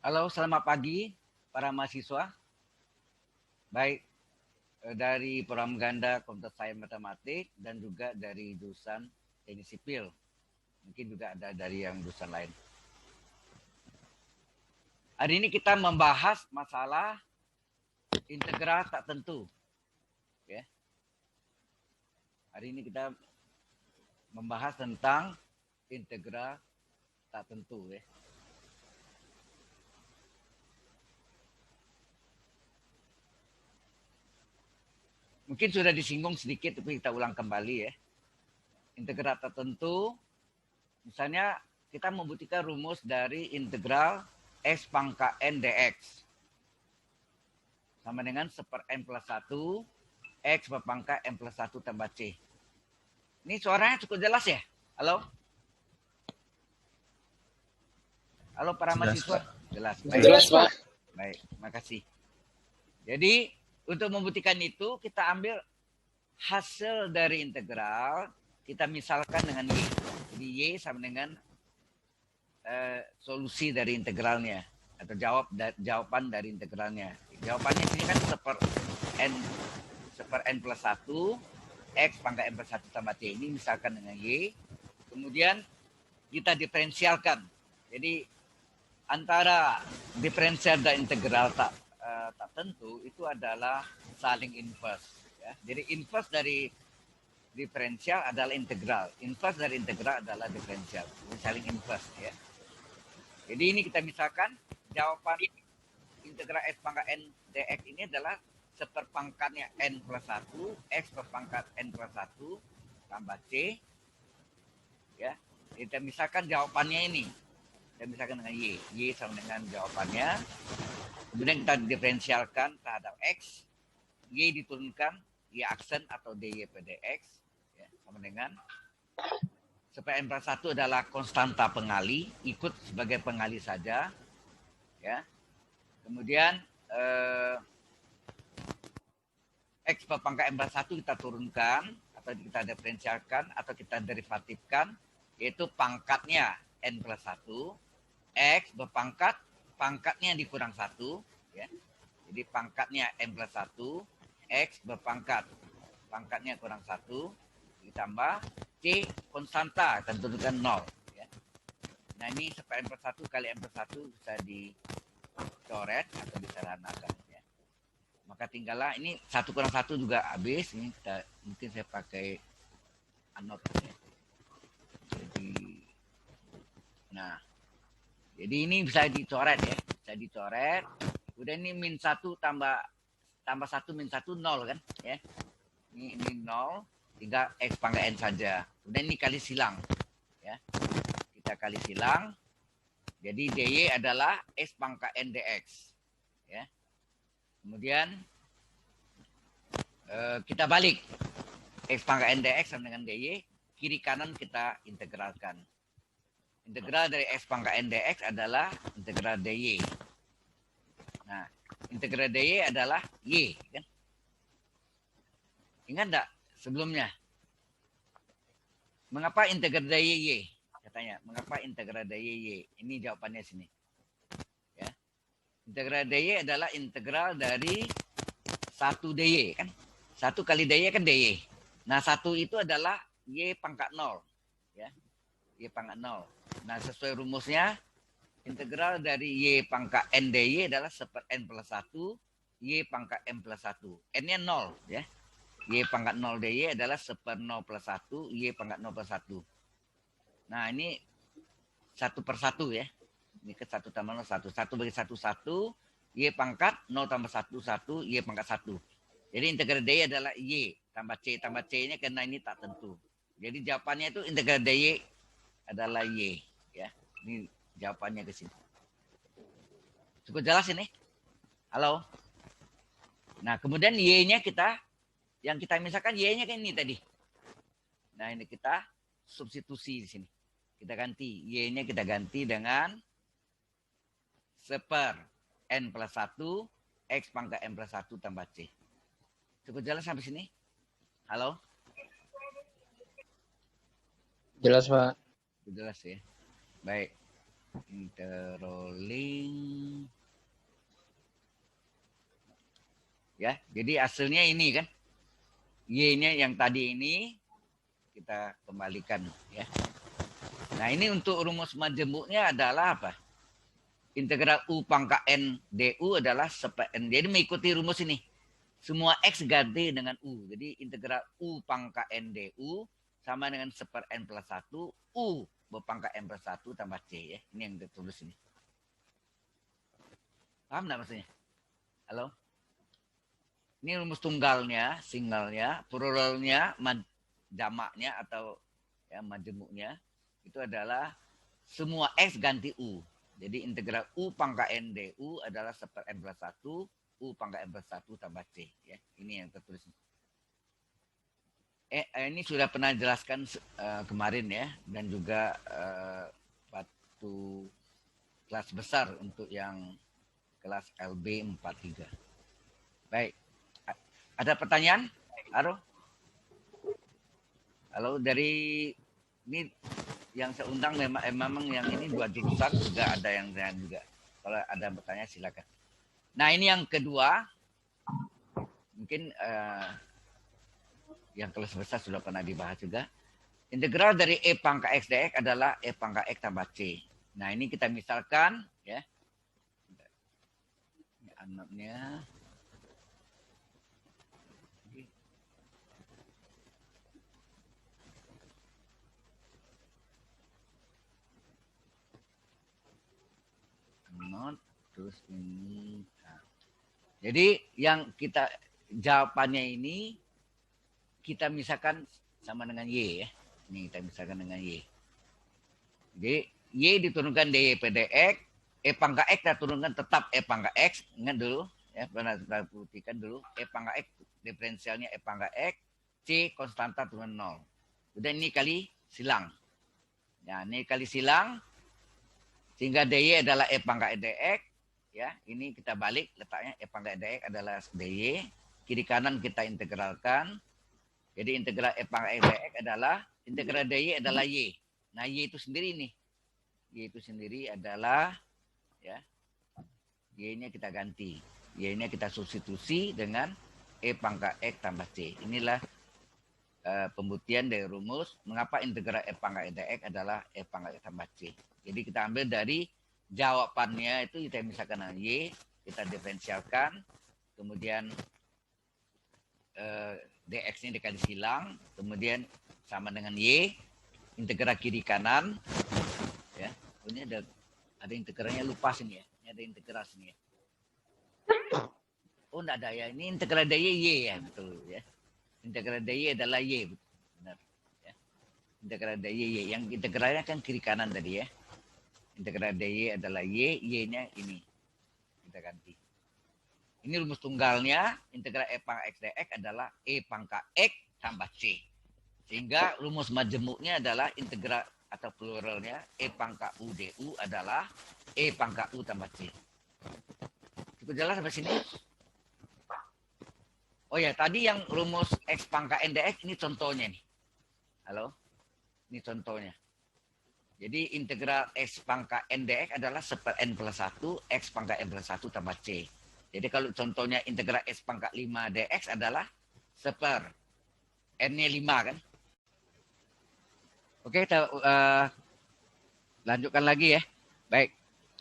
Halo, selamat pagi para mahasiswa. Baik dari program ganda Komputer Sains Matematik dan juga dari jurusan Teknik Sipil. Mungkin juga ada dari yang jurusan lain. Hari ini kita membahas masalah integral tak tentu. Ya. Hari ini kita membahas tentang integral tak tentu. Ya. Mungkin sudah disinggung sedikit, tapi kita ulang kembali ya. Integral tertentu, misalnya kita membutuhkan rumus dari integral x pangkat n dx sama dengan 1 per n plus 1 x berpangkat n plus 1 tambah c. Ini suaranya cukup jelas ya? Halo? Halo para Jelas, mahasiswa? Pak. Jelas. Baik. Jelas, Pak. Baik, makasih. Jadi untuk membuktikan itu kita ambil hasil dari integral, kita misalkan dengan y. Jadi y sama dengan solusi dari integralnya atau jawaban dari integralnya. Jawabannya ini kan 1 per n plus 1 x pangkat n plus 1 tambah t. Ini misalkan dengan y. Kemudian kita diferensialkan. Jadi antara diferensial dan integral tak tentu itu adalah saling inverse. Ya. Jadi inverse dari diferensial adalah integral. Inverse dari integral adalah diferensial. Jadi saling inverse. Ya. Jadi ini kita misalkan jawaban integral x pangkat n dx ini adalah seperpangkatnya n plus 1 x berpangkat n plus 1 tambah c. Ya, kita misalkan jawabannya ini. Kita misalkan dengan y sama dengan jawabannya. Kemudian kita diferensialkan terhadap x, y diturunkan y aksen atau dy per dx, ya, sama dengan supaya n plus 1 adalah konstanta pengali, ikut sebagai pengali saja. Ya. Kemudian x berpangkat n plus 1 kita turunkan atau kita diferensialkan atau kita derivatifkan, yaitu pangkatnya n plus 1, x berpangkat pangkatnya dikurang 1, ya. Jadi pangkatnya n plus 1, x berpangkat pangkatnya kurang 1, ditambah c konstanta, tentukan 0. Ya. Nah ini supaya n plus 1 kali n plus 1 bisa dicoret atau disederhanakan. Ya. Maka tinggallah ini 1 kurang 1 juga habis. Ini kita, mungkin saya pakai anot. Ya. Jadi ini bisa dicoret ya, bisa dicoret. Udah ini min 1 tambah 1 min 1 0 kan ya. Ini 0, tinggal x pangkat n saja. Udah ini kali silang ya. Kita kali silang. Jadi dy adalah x pangkat n dx ya. Kemudian kita balik x pangkat n dx sama dengan dy, kiri kanan kita integralkan. Integral dari x pangkat n dx adalah integral dy. Nah, integral dy adalah y, kan? Ingat enggak sebelumnya? Mengapa integral dy y? Katanya, mengapa integral dy y? Ini jawabannya sini. Ya. Integral dy adalah integral dari 1 dy, kan? 1 kali dy kan dy. Nah, 1 itu adalah y pangkat 0, ya. Y pangkat 0. Nah, sesuai rumusnya, integral dari y pangkat n dy adalah 1 per n plus 1, y pangkat n plus 1. N-nya 0, ya. Y pangkat 0 dy adalah 1 per 0 plus 1, y pangkat 0 plus 1. Nah, ini 1 per 1, ya. Ini ke 1 tambah 0, 1. 1 bagi 1, 1. Y pangkat 0 tambah 1, 1. Y pangkat 1. Jadi integral dy adalah y tambah c. Tambah c-nya karena ini tak tentu. Jadi jawabannya itu integral dy adalah y, ya. Ini jawabannya ke sini. Cukup jelas ini? Halo. Nah, kemudian y-nya yang kita misalkan y-nya kan ini tadi. Nah, ini kita substitusi di sini. Kita ganti y-nya, kita ganti dengan 1 per n plus 1 x pangkat n plus 1 tambah c. Cukup jelas sampai sini? Halo? Jelas, Pak. Jelas ya. Baik. Interrolling. Ya, jadi hasilnya ini kan. Y-nya yang tadi ini kita kembalikan ya. Nah, ini untuk rumus majemuknya adalah apa? Integral U pangkat N DU adalah seper N. Jadi mengikuti rumus ini. Semua X ganti dengan U. Jadi integral U pangkat N DU sama dengan seper N plus 1 U berpangkat N plus 1 tambah C ya. Ini yang ditulis ini. Paham nggak maksudnya? Halo? Ini rumus tunggalnya, singlenya, pluralnya, jamaknya atau ya majemuknya itu adalah semua X ganti U. Jadi integral U pangkat N DU adalah seper N plus 1 U pangkat N plus 1 tambah C. Ya, ini yang tertulis. Ini sudah pernah jelaskan kemarin ya, dan juga waktu kelas besar untuk yang kelas LB 43. Baik. Ada pertanyaan? Halo? Halo, dari ini yang saya undang memang yang ini 2 jurusan juga ada yang juga. Kalau ada bertanya silakan. Nah, ini yang kedua. Mungkin yang kelas besar sudah pernah dibahas juga. Integral dari E pangkat X dx adalah E pangkat X tambah C. Nah, ini kita misalkan ya. Ini anaknya. Terus ini. Nah. Jadi yang kita jawabannya ini kita misalkan sama dengan Y ya. Ini kita misalkan dengan Y. Jadi Y diturunkan dy per dx, E pangkat X kita turunkan tetap E pangkat X. Ingat dulu ya, pernah kita buktikan dulu E pangkat X diferensialnya E pangkat X, C konstanta turun 0. Udah ini kali silang. Ya, ini kali silang sehingga dy adalah E pangkat dx. Ya, ini kita balik letaknya E pangkat dx adalah dy, kiri kanan kita integralkan. Jadi integral E pangkat dx adalah integral dy adalah y. Nah, y itu sendiri nih. Y itu sendiri adalah ya. Y-nya kita ganti. Y-nya kita substitusi dengan E pangkat X tambah C. Inilah pembuktian dari rumus mengapa integral E pangkat dx adalah E pangkat X tambah C. Jadi kita ambil dari jawabannya itu kita misalkan Y, kita diferensialkan, kemudian dx-nya dikali silang, kemudian sama dengan Y, integral kiri kanan, ya. Ini ada integralnya lupa sini ya. Ini ada integral sini ya. Oh, enggak ada ya. Ini integral dy Y ya, betul ya. Integral dy adalah Y, benar. Ya. Integral dy Y. Yang integralnya kan kiri kanan tadi ya. Integral dy adalah Y, Y-nya ini. Kita ganti. Ini rumus tunggalnya, integral E pangkat X dx adalah E pangkat X tambah C. Sehingga rumus majemuknya adalah integral atau pluralnya E pangkat U du adalah E pangkat U tambah C. Cukup jelas sampai sini? Oh ya, tadi yang rumus X pangkat N dx ini contohnya nih. Halo? Ini contohnya. Jadi integral X pangkat N dx adalah seper N plus 1, X pangkat N plus 1 tambah C. Jadi kalau contohnya integral X pangkat 5 dx adalah seper N-nya 5 kan. Oke, kita lanjutkan lagi ya. Baik.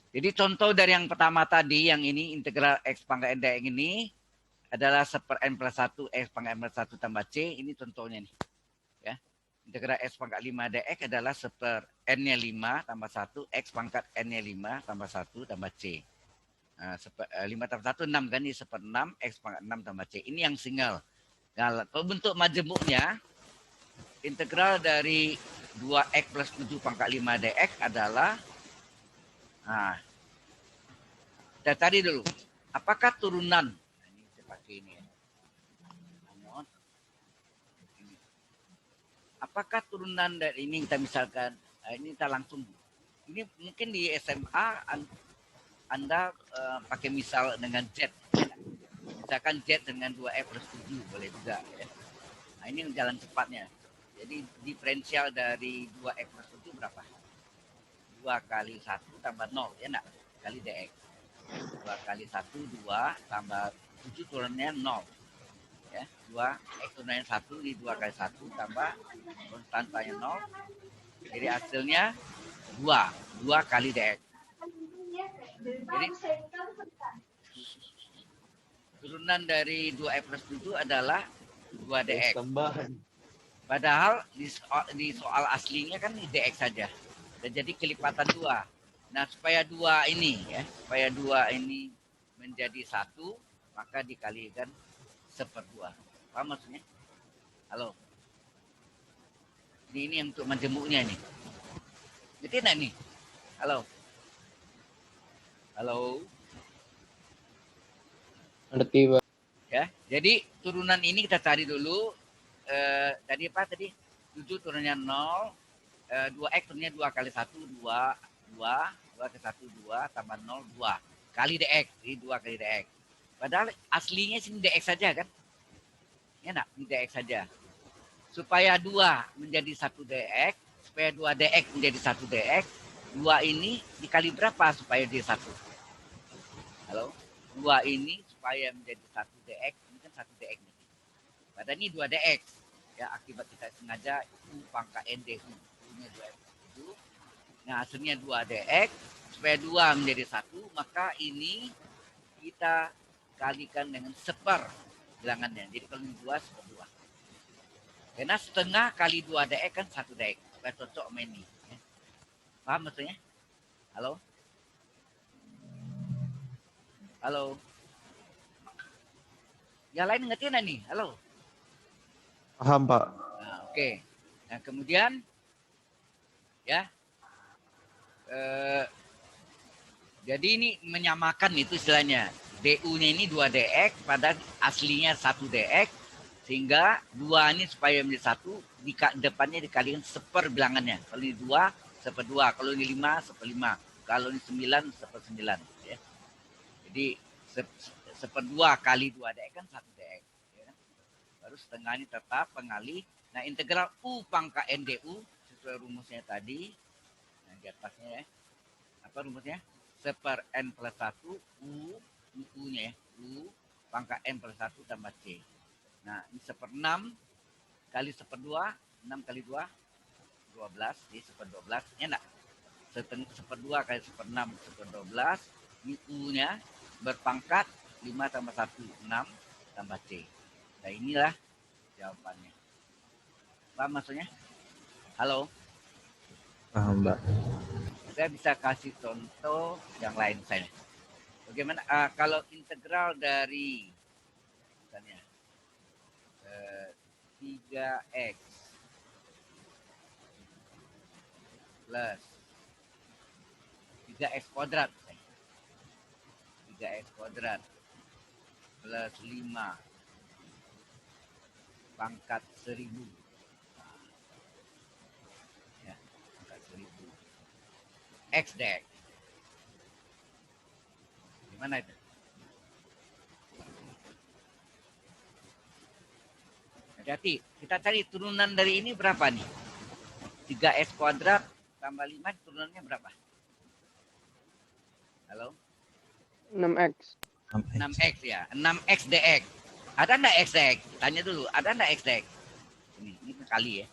Jadi contoh dari yang pertama tadi, yang ini integral X pangkat N dx ini adalah seper N plus 1, X pangkat N plus 1 tambah C. Ini contohnya nih. Ya. Integral X pangkat 5 dx adalah seper N-nya 5 tambah 1, X pangkat N-nya 5 tambah 1 tambah C. Nah, 5 tambah 1, 6 kan, ini seper 6, X pangkat 6 tambah C. Ini yang single. Nah, kalau bentuk majemuknya, integral dari 2X plus 7 pangkat 5 dx adalah, nah, kita cari dulu, apakah turunan, nah, ini saya pakai ini ya. Apakah turunan dari ini kita misalkan, ini kita langsung, ini mungkin di SMA Anda pakai misal dengan Z. Misalkan Z dengan 2X plus 7 boleh juga. Ya. Nah, ini jalan cepatnya. Jadi diferensial dari 2X plus 7 berapa? 2 kali 1 tambah 0, ya enggak? Kali dx. 2 kali 1, 2 tambah 7 turunnya 0. Ya, 2 x turunnya 1 di 2 kali 1 tambah konstantanya 0. Jadi hasilnya 2. 2 kali dx. Jadi turunan dari 2x plus 7 adalah 2 dx. Padahal di soal aslinya kan dx saja. Dan jadi kelipatan 2. Nah, supaya 2 ini ya, supaya 2 ini menjadi 1, maka dikalikan 1/2. Paham maksudnya? Halo. Ini untuk menjemuknya nih. Ngerti enggak nih? Halo. Halo. Ngerti, Pak. Ya, jadi turunan ini kita cari dulu. Tadi apa tadi? 7 turunnya 0, 2x turunnya 2 kali 1, 2, 2, 2 ke 1, 2, tambah 0, 2. Kali dx, jadi 2 kali dx. Padahal aslinya sini dx saja kan? Ya enggak? Ini dx saja. Supaya 2 menjadi 1 dx, supaya 2 dx menjadi 1 dx, 2 ini dikali berapa supaya jadi 1? Halo? 2 ini supaya menjadi 1 dx, ini kan 1 dx nih. Padahal ini 2 dx. Ya, akibat kita sengaja U pangkat N du. Ini 2x. Nah, hasilnya 2 dx. Supaya 2 menjadi 1, maka ini kita kalikan dengan seper bilangannya. Jadi kalau ini 2, seper 2. Karena setengah kali 2 dx kan 1 dx. Supaya cocok sama ini. Ya. Paham maksudnya? Halo? Halo? Yang lain ngerti nggak nih? Halo? Paham, Pak. Nah, oke. Nah, kemudian ya jadi ini menyamakan itu istilahnya. DU-nya ini 2 dx, pada aslinya 1 dx, sehingga 2 ini supaya menjadi 1, depannya dikalikan seper bilangannya. Kalau ini 2, seper 2. Kalau ini 5, seper 5. Kalau ini 9, seper 9. Ya. Jadi seper 2 kali 2 dx kan 1 dx. Ya. Baru setengah ini tetap pengali. Nah, integral U pangkat NDU sesuai rumusnya tadi. Nah, di atasnya ya. Apa rumusnya? Seper N plus 1 U-nya ya. U pangkat N plus 1 tambah C. Nah, ini seper 6 kali seper 2. 6 kali 2, 12. Jadi seper 12. Ya enggak? Seper 2 kali seper 6, seper 12. Ini U-nya berpangkat 5 tambah 1, 6 tambah C. Nah, inilah jawabannya. Paham maksudnya? Halo? Paham, Mbak. Saya bisa kasih contoh yang lain saya. Bagaimana kalau integral dari misalnya 3x plus 3x kuadrat 3x kuadrat plus 5 pangkat 1000 ya, pangkat 1000 x dx. Gimana itu? Hati-hati, kita cari turunan dari ini berapa nih? 3x kuadrat tambah 5 turunannya berapa? Halo? 6x. 6x ya, 6x dx. Ada enggak x dx? Tanya dulu, ada enggak x dx? Ini kali ya.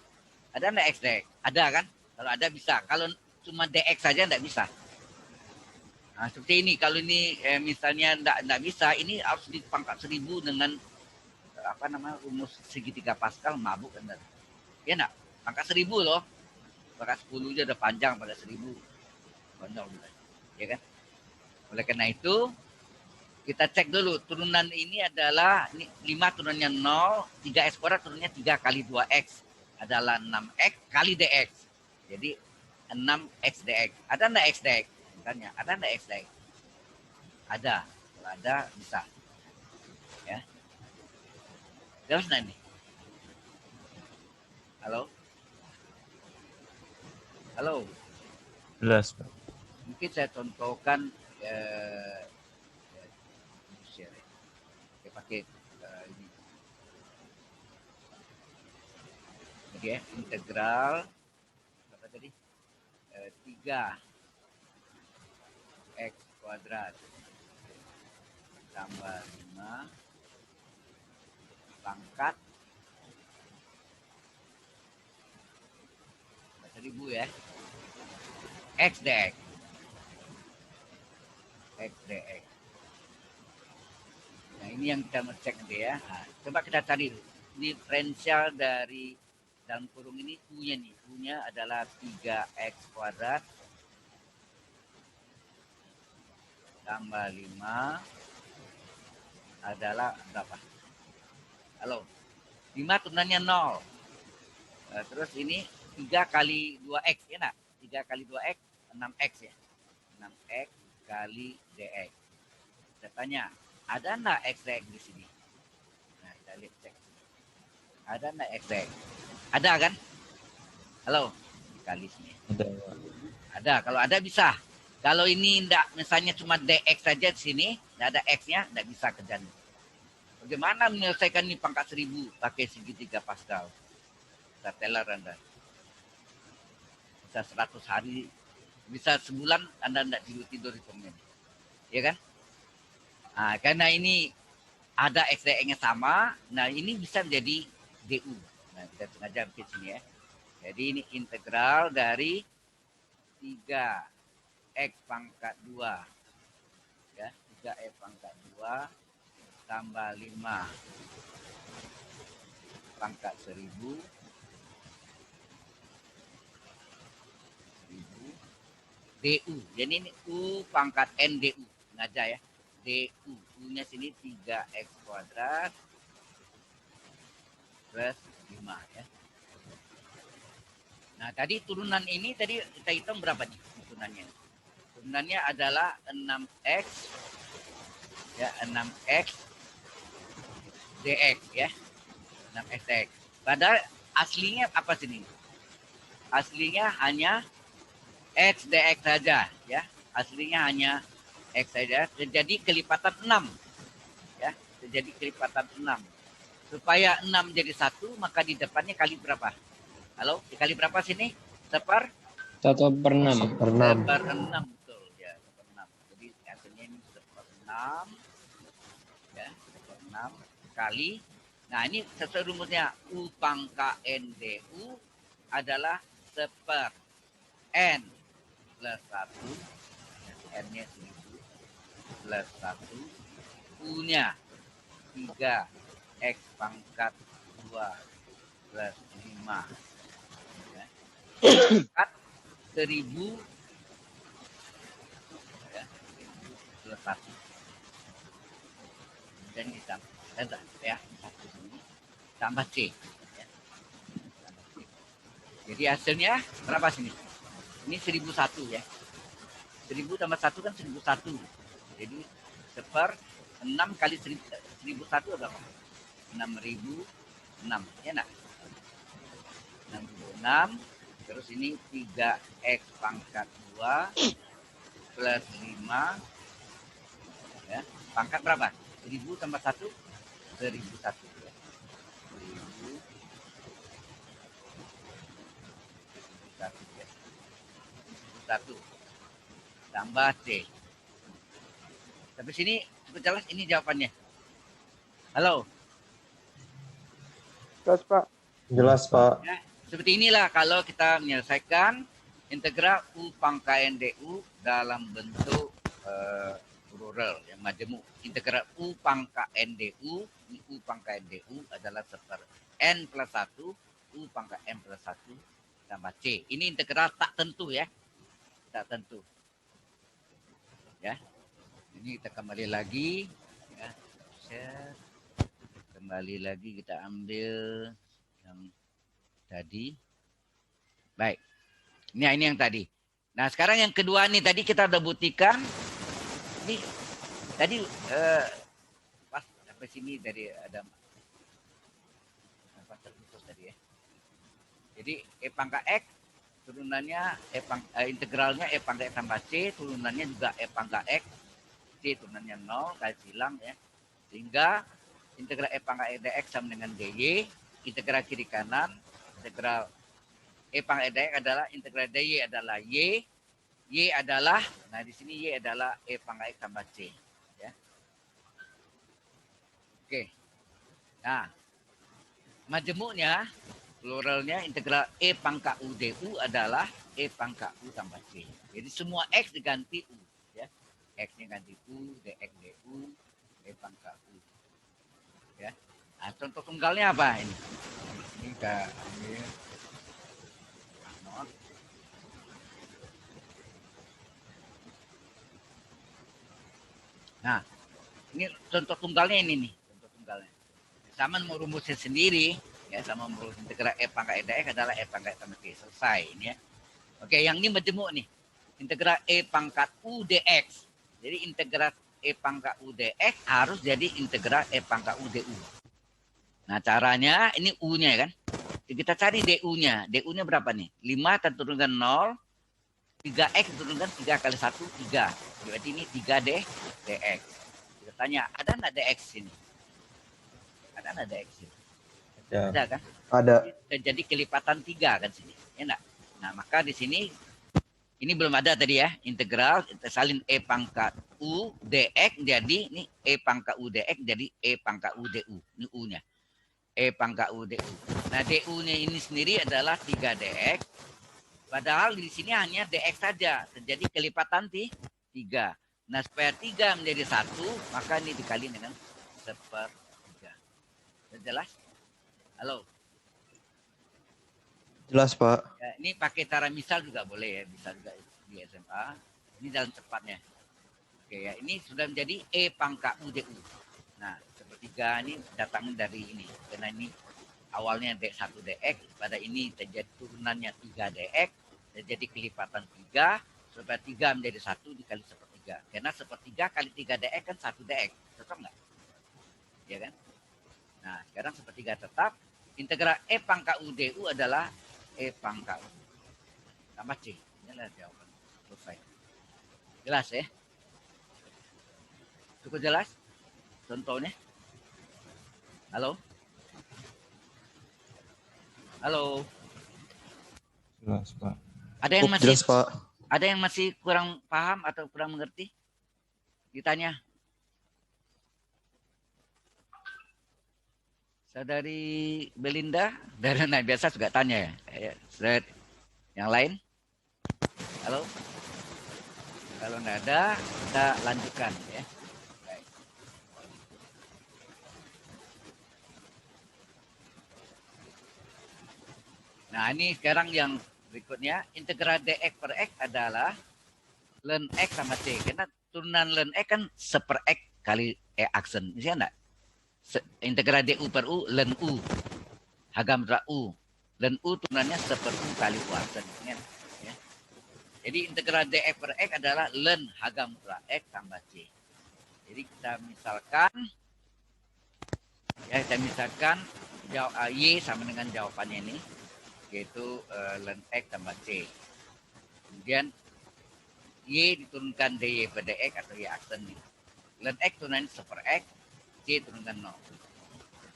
Ada enggak x dx? Ada kan? Kalau ada bisa. Kalau cuma dx saja enggak bisa. Nah, seperti ini. Kalau ini misalnya enggak bisa, ini harus dipangkat 1000 dengan apa namanya rumus segitiga Pascal, mabuk kan? Ya enggak? Pangkat 1000 loh. Pangkat 10 aja udah panjang pada 1000. Konyol juga. Ya kan? Oleh karena itu kita cek dulu turunan ini adalah ini 5 turunannya 0, 3x kuadrat turunnya 3 kali 2x adalah 6x kali dx. Jadi 6x dx. Ada enggak x dx? Tanya, ada enggak x dx? Ada. Kalau ada bisa. Ya. Jelas enggak nih? Halo? Halo? Jelas, Pak. Mungkin saya contohkan pakai ini. Jadi ya, integral berapa tadi? 3 X kuadrat tambah 5 pangkat 1000 ya. X dx. X dx. Nah, ini yang kita mau cek nanti ya. Nah, coba kita cari dulu. Diferensial dari dalam kurung ini U-nya nih. U-nya adalah 3x kuadrat tambah 5 adalah berapa? Halo. 5 turunannya 0. Terus ini 3 kali 2x ya nak? 3 kali 2x 6x ya. 6x kali dx. Saya tanya, ada enggak x dx di sini? Nah, kita lihat cek. Ada enggak x dx? Ada kan? Halo, kali sini. Ada. Kalau ada bisa. Kalau ini enggak, misalnya cuma dx saja di sini, enggak ada x-nya, enggak bisa kerjanya. Bagaimana menyelesaikan ini pangkat 1000 pakai segitiga Pascal? Kita teller Anda. Bisa 100 hari, bisa sebulan Anda enggak tidur hitungnya. Ya kan? Nah, karena ini ada x dx-nya sama, nah ini bisa menjadi du. Nah, kita sengaja bikin sini ya. Jadi ini integral dari 3x pangkat 2 ya, 3x pangkat 2 tambah 5 pangkat 1000 du. Jadi ini u pangkat n du. Sengaja ya. Du. U-nya sini 3x kuadrat plus 5 ya. Nah, tadi turunan ini tadi kita hitung berapa nih turunannya? Turunannya adalah 6x ya, 6x dx ya. 6x dx. Padahal aslinya apa sini? Aslinya hanya x dx saja ya. Aslinya hanya x saja, terjadi kelipatan 6 ya, terjadi kelipatan 6. Supaya 6 jadi 1, maka di depannya kali berapa? Halo, dikali berapa sini? 1/6. 1/6. 1/6 betul ya, 1/6. Jadi hasilnya ini 1/6 ya, 1/6 kali. Nah, ini sesuai rumusnya u pangkat n du adalah 1/n plus 1. N-nya 1000 plus 1. U-nya 3x pangkat 2 plus 5 ya. Pangkat 1000 ya, plus 1. Dan ditambah ya, 1 ini tambah C ya. Tambah C. Jadi hasilnya berapa sini? Ini 1001 ya. 1000 tambah 1 kan 1001. Jadi 1/6 kali 1001 berapa? 6006 ya nak? 6006. Terus ini 3x pangkat 2 plus 5 ya. Pangkat berapa? 1000 tambah 1 1001 ya. 1001 ya. 1001 tambah C. Sampai sini cukup jelas, ini jawabannya. Halo. Terus Pak. Jelas, Pak. Ya, seperti inilah kalau kita menyelesaikan integral u pangkat n du dalam bentuk plural yang majemuk. Integral u pangkat n du, u pangkat n du adalah 1/n plus 1, u pangkat n plus 1 tambah c. Ini integral tak tentu ya. Tak tentu. Ya. Ini kita kembali lagi ya. Kembali lagi kita ambil yang tadi. Baik. Ini yang tadi. Nah, sekarang yang kedua nih, tadi kita udah buktikan. Ini tadi pas sampai sini dari ada apa terputus tadi ya. Jadi e pangkat x turunannya integralnya e pangkat x tambah c, turunannya juga e pangkat x, c turunannya 0, kali silang ya. Sehingga integral e pangkat dx sama dengan dy, integral kiri kanan, integral e pangkat dx adalah integral dy adalah y Y adalah, nah di sini Y adalah E pangkat X tambah C. Ya. Oke. Nah, majemuknya, pluralnya integral E pangkat U DU adalah E pangkat U tambah C. Jadi semua X diganti U. Ya. X-nya ganti U, DX DU, E pangkat U. Ya. Nah, contoh tunggalnya apa ini? Ini kita ambil not. Nah, ini contoh tunggalnya ini nih, contoh tunggalnya. Sama mau rumusnya sendiri, ya sama rumus integral E pangkat X adalah E pangkat tambah C. Selesai ini ya. Oke, yang ini majemuk nih. Integral E pangkat U dx. Jadi integral E pangkat U dx harus jadi integral E pangkat U du. Nah, caranya ini U-nya kan. Kita cari DU-nya. DU-nya berapa nih? 5 kita turunkan 0. 3X turunkan 3 kali 1, 3. Berarti ini 3D dx. Kita tanya, ada nggak dx sini? Ada nggak dx sini? Ya. Ada kan? Ada. Jadi kelipatan 3 kan sini. Ya enggak? Nah, maka di sini ini belum ada tadi ya, integral salin E pangkat U dx jadi ini E pangkat U dx jadi E pangkat U du. Ini U-nya. E pangkat U du. Nah, du-nya ini sendiri adalah 3dx. Padahal di sini hanya dx saja. Jadi kelipatan 3. Nah, supaya 3 menjadi 1, maka ini dikali dengan sepertiga. Sudah jelas? Halo? Jelas, Pak. Ya, ini pakai cara misal juga boleh ya. Bisa juga di SMA. Ini jalan cepatnya. Oke ya, ini sudah menjadi E pangkat U du. Nah, sepertiga ini datangnya dari ini. Karena ini awalnya D1 dx, pada ini terjadi turunannya 3 dx, terjadi kelipatan 3, supaya 3 menjadi 1 dikali sepertiga. Karena sepertiga kali 3 dx kan 1 dx. Cocok nggak? Ya kan? Nah, sekarang sepertiga tetap. Integral E pangkat U du adalah E pangkat U. Tambah C. Inilah jawaban. Selesai. Jelas ya? Cukup jelas? Contohnya? Halo? Halo? Jelas, Pak. Ada yang masih Jelas, Pak. ada yang masih kurang paham atau kurang mengerti? Ditanya. Saudari Belinda, dari biasa juga tanya ya. Yang lain? Halo? Kalau nggak ada, kita lanjutkan ya. Baik. Nah, ini sekarang yang berikutnya, integral dx per x adalah ln x sama c. Karena turunan ln x kan seper x kali e aksen. Bisa enggak? Integral du per u ln u. Hagamtra u. Ln u turunannya seper u kali u aksen. Ya. Jadi integral dx per x adalah ln hagamtra x tambah c. Jadi kita misalkan y sama dengan jawabannya ini, yaitu ln x tambah c. Kemudian y diturunkan dy per dx atau y aksen nih. Ln x turunannya seper x, c turunkan 0.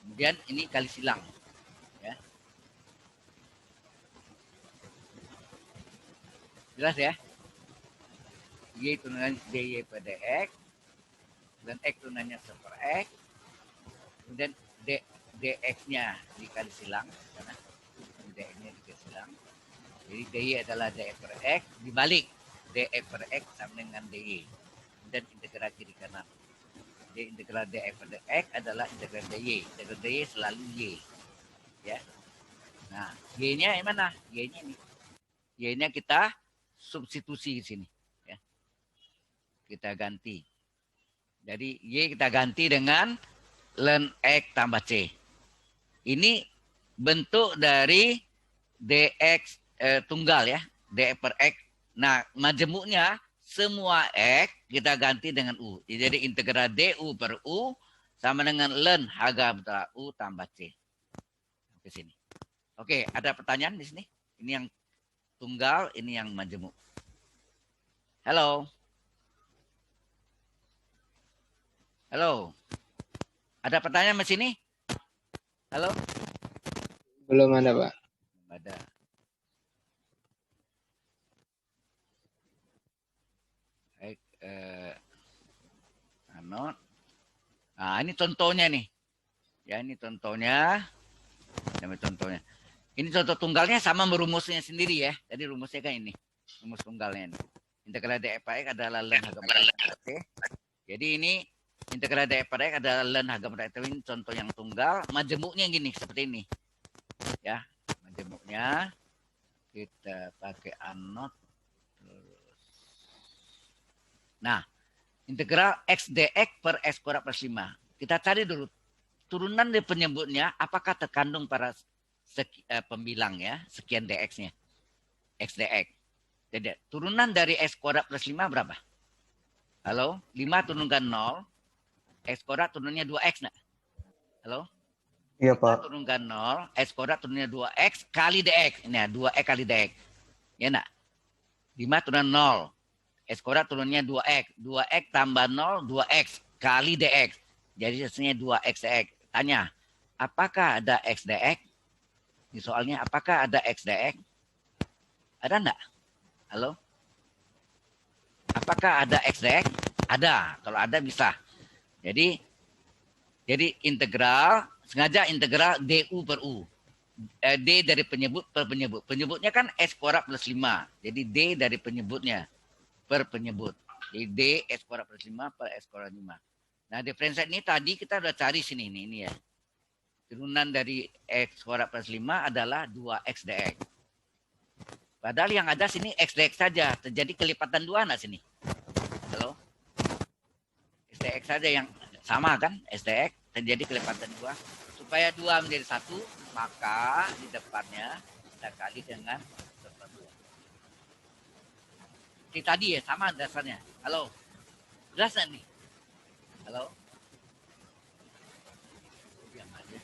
Kemudian ini kali silang. Ya. Jelas ya? Y turunannya dy per dx, ln x turunannya seper x, kemudian dx-nya dikali silang, karena dx-nya dikali silang. Jadi dy adalah dx per x, dibalik dx per x sama dengan dy. Dan integral kiri kanan. Jadi integral dx per x adalah integral dy. Integral dy selalu y. Ya. Nah, y-nya yang mana? Y-nya ini. Y-nya kita substitusi di sini. Ya. Kita ganti. Jadi y kita ganti dengan ln x tambah c. Ini bentuk dari dx tunggal ya, dx per x. Nah, majemuknya semua x kita ganti dengan u. Jadi integral du per u sama dengan ln hagamtra u tambah c. Ke sini. Oke, ada pertanyaan di sini? Ini yang tunggal, ini yang majemuk. Halo. Halo. Ada pertanyaan di sini? Halo? Belum ada, Pak. Ada. not. Nah, ini contohnya nih. Ya, ini contohnya. Ini contoh tunggalnya sama merumusnya sendiri ya. Jadi rumusnya kan ini. Rumus tunggalnya ini. Integral dx per x adalah ln H gamma T. Jadi ini integral dx per x adalah ln H gamma T. Ini contoh yang tunggal. Majemuknya gini, seperti ini. Ya, majemuknya kita pakai anot. Nah, integral x dx per x kuadrat plus 5. Kita cari dulu turunan dari penyebutnya apakah terkandung pada pembilang ya, sekian dx-nya. X dx. Jadi turunan dari x kuadrat plus 5 berapa? Halo? 5 turunkan 0. X kuadrat turunnya 2x nak? Halo? Iya, 5 Pak. turunkan 0. X kuadrat turunnya 2x kali dx. Ini 2x kali dx. Ya nak? 5 turun 0. X kuadrat turunnya 2x. 2x tambah 0, 2x kali dx. Jadi hasilnya 2x dx. Tanya, apakah ada x dx? Di soalnya, apakah ada x dx? Ada enggak? Halo? Apakah ada x dx? Ada. Kalau ada bisa. Jadi integral, sengaja integral du per u. D dari penyebut per penyebut. Penyebutnya kan x kuadrat plus 5. Jadi D dari penyebutnya per penyebut. Jadi D x kuadrat plus 5 per x kuadrat 5. Nah, diferensiat ini tadi kita udah cari sini ini ya. Turunan dari x kuadrat plus 5 adalah 2x dx. Padahal yang ada sini x dx saja. Terjadi kelipatan 2 nah sini. Halo? X dx saja yang sama kan? X dx terjadi kelipatan 2. Supaya 2 menjadi 1, maka di depannya kita kali dengan seperempat. Seperti tadi ya, sama dasarnya. Halo? Jelas nggak nih? Halo? Diam aja.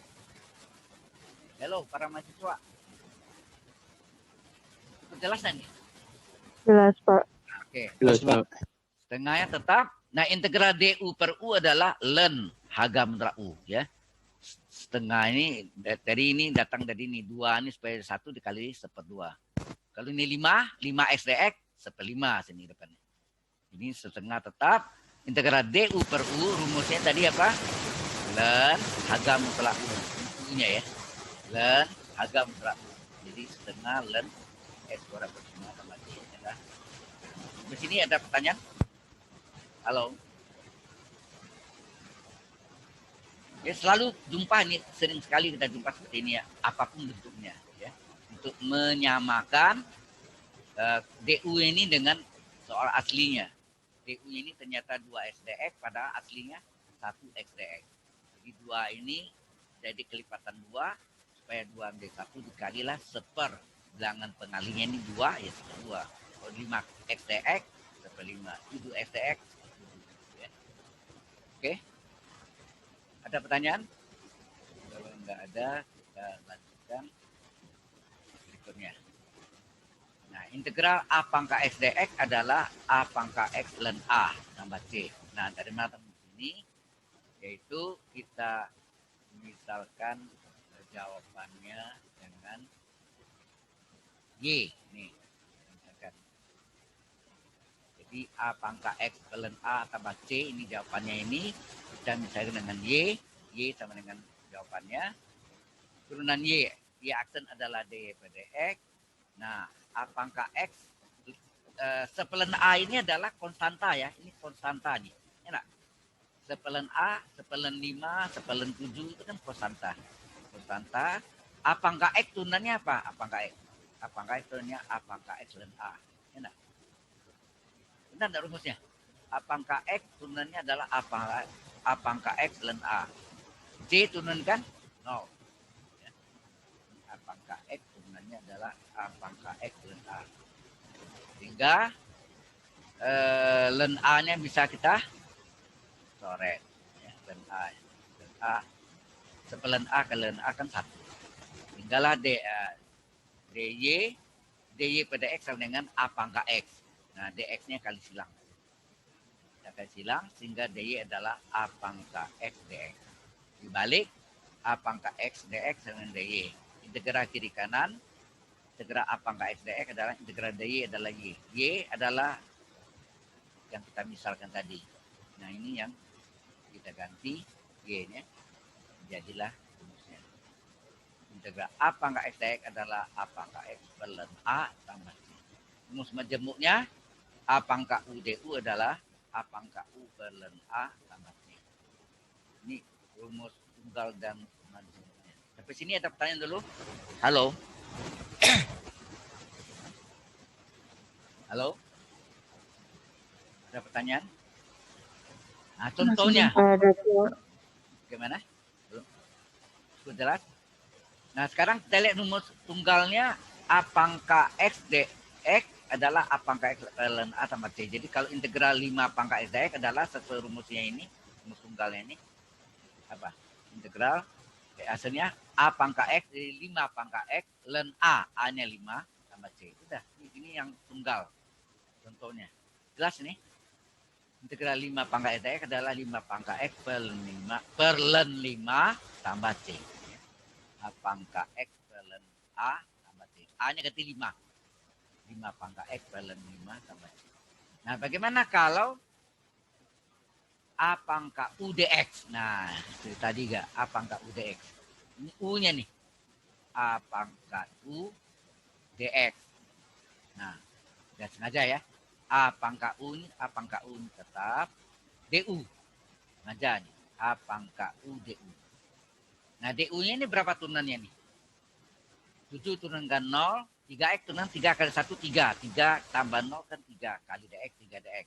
Halo, para mahasiswa. Jelas nggak nih? Jelas, Pak. Oke. Jelas, Pak. Setengahnya tetap. Nah, integral du per u adalah ln H gamma u ya. Setengah ini dari ini datang dari ini 2 ini supaya 1 dikali 1/2. Kalau ini 5 x dx 1/5 sini depannya. Ini setengah tetap. Integral du per u rumusnya tadi apa? Ln H gamma u. U-nya ya. Ln H gamma u. Jadi setengah ln x kuadrat per 5 tambah d. Ya. Di sini ada pertanyaan? Halo. Ya, selalu jumpa ini, sering sekali kita jumpa seperti ini ya, apapun bentuknya ya, untuk menyamakan du ini dengan soal aslinya. Du ini ternyata 2x dx pada aslinya 1x dx. Jadi 2 ini jadi kelipatan 2, supaya 2 menjadi 1 dikalilah seper. Bilangan pengalinya ini 2 ya 2. Kalau 5x dx 1/5, 7x dx 7. Ya. Oke. Ada pertanyaan? Kalau enggak ada, kita lanjutkan berikutnya. Nah, integral a pangkat x dx adalah a pangkat x ln a tambah c. Nah, dari mana ini? Yaitu kita misalkan jawabannya dengan y. Nih, misalkan. Jadi a pangkat x ln a tambah c, ini jawabannya ini. Kita misalkan dengan y sama dengan jawabannya. Turunan y aksen adalah dy per dx. Nah, a pangkat x sepelen a ini adalah konstanta ya. Ini konstanta nih. Enak. Sepelen a, sepelen 5, sepelen 7 itu kan konstanta. Konstanta. A pangkat x turunannya apa? A pangkat x. A pangkat x turunannya a pangkat x ln a. Enak. Benar enggak rumusnya? A pangkat x turunannya adalah a pangkat x ln a. C turunkan 0. Ya. A pangkat x turunannya adalah a pangkat x ln a. Sehingga ln a-nya bisa kita coret. Ya, ln a. Sepelen a ke ln a kan 1. Tinggallah dy per dx sama dengan a pangkat x. Nah, dx-nya kali silang. Kita kali silang sehingga dy adalah a pangkat x dx. Dibalik a pangkat x dx dengan dy. Integral kiri kanan, integral a pangkat x dx adalah integral dy adalah y. Y adalah yang kita misalkan tadi. Nah, ini yang kita ganti Y-nya, jadilah rumusnya. Integral A pangkat X dx adalah A pangkat X ln A tambah C. Rumus majemuknya A pangkat U du adalah A pangkat U ln A tambah C. Ini rumus tunggal dan majemuknya. Sampai sini ada pertanyaan dulu. Halo. Halo. Ada pertanyaan? Nah, contohnya. Gimana? Belum? Sudah jelas? Nah, sekarang kita lihat rumus tunggalnya A pangkat X dx adalah A pangkat X ln A tambah C. Jadi kalau integral 5 pangkat X dx adalah sesuai rumusnya ini, rumus tunggalnya ini, apa? Integral, hasilnya A pangkat X dari 5 pangkat X ln A. A-nya 5 tambah C. Sudah, ini yang tunggal. Contohnya. Jelas nih? Integral 5 pangkat X dx adalah 5 pangkat X per ln 5 tambah C. A pangkat X ln A tambah C. A-nya ganti 5. 5 pangkat X ln 5 tambah C. Nah, bagaimana kalau A pangkat U dx? Nah, itu tadi enggak A pangkat U dx. Ini U-nya nih. A pangkat U dx. Nah, jangan sengaja ya. A pangkat U ini, A pangkat U ini tetap du. Sengaja nih. A pangkat U du. Nah, du-nya ini berapa turunannya nih? 7 turunkan 0, 3x turunan 3 kali 1, 3. 3 tambah 0 kan 3 kali dx, 3 dx.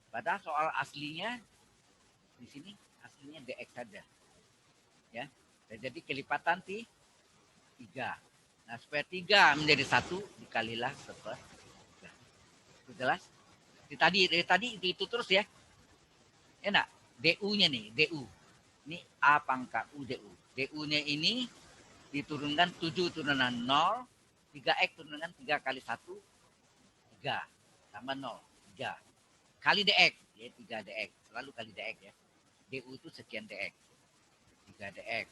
Padahal soal aslinya, di sini aslinya dx saja. Ya, jadi kelipatan 3. Nah, supaya 3 menjadi 1, dikalilah 1/3. Itu jelas? Dari tadi itu terus ya. Ya enggak? du-nya nih, du. Ini A pangkat U du. du-nya ini diturunkan 7 turunan 0, 3x turunan 3 kali 1, 3. Tambah 0, 3. Kali dx, ya 3 dx. Selalu kali dx ya. du itu sekian dx. 3 dx.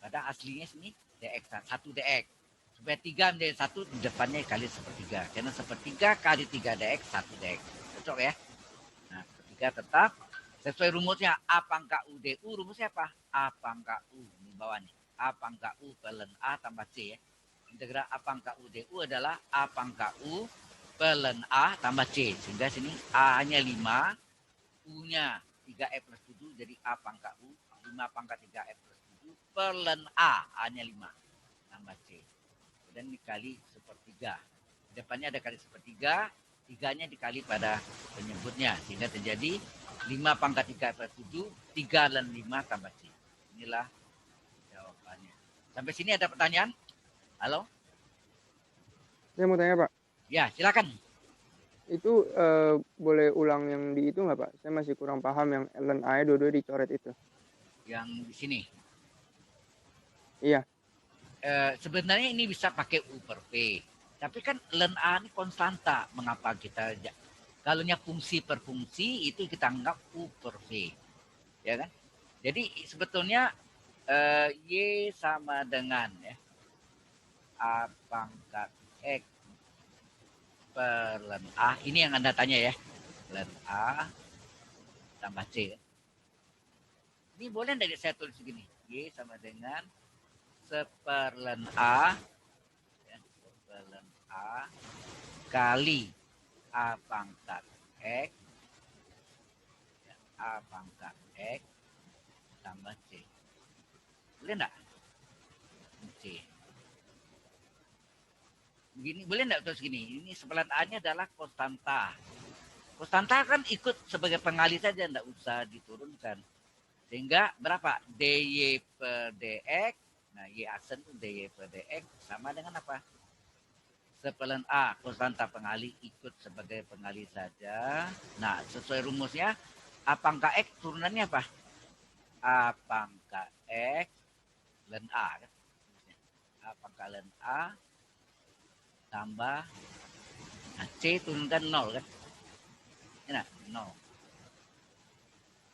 Padahal aslinya sini dx, 1 dx. Supaya 3 menjadi 1, di depannya kali sepertiga. Karena sepertiga kali 3 dx, 1 dx. Cocok ya? Nah, sepertiga tetap sesuai rumusnya A pangkat U du. Rumusnya apa? A pangkat U. Ini bawah nih. A pangkat U ln A tambah C ya. Integral A pangkat U du adalah A pangkat U ln A tambah C. Sehingga sini A-nya 5, U-nya 3F plus 7, jadi A pangkat U 5 pangkat 3F plus 7 ln A. A-nya 5 tambah C. Dan dikali sepertiga. Depannya ada kali sepertiga, 3-nya dikali pada penyebutnya. Sehingga terjadi 5 pangkat 3 plus 7, 3 ln 5 tambah C. Inilah jawabannya. Sampai sini ada pertanyaan? Halo? Saya mau tanya Pak, Ya, silakan. itu boleh ulang yang di itu nggak Pak? Saya masih kurang paham yang ln A dua-dua dicoret itu. Yang di sini. Iya. Sebenarnya ini bisa pakai U per V. Tapi kan ln A ini konstanta. Mengapa kita... Kalau fungsi per fungsi itu kita anggap U per V. Ya kan? Jadi sebetulnya Y sama dengan ya, A pangkat X per ln A. Ini yang Anda tanya ya. Ln A tambah C. Ini boleh tidak saya tulis begini? Y sama dengan seperlen A, ya, seperlen A kali A pangkat X, ya, A pangkat X tambah C. Boleh enggak? C. Begini, boleh enggak terus gini? Ini seperlen A-nya adalah konstanta. Konstanta kan ikut sebagai pengali saja, enggak usah diturunkan. Sehingga berapa? dy per dx. Nah, y aksen itu dy per dx sama dengan apa? Seperlen A, konstanta pengali ikut sebagai pengali saja. Nah, sesuai rumusnya, A pangkat X turunannya apa? A pangkat X ln A. Kan? A pangkat ln A tambah nah, C turunkan 0 kan? Nah, 0.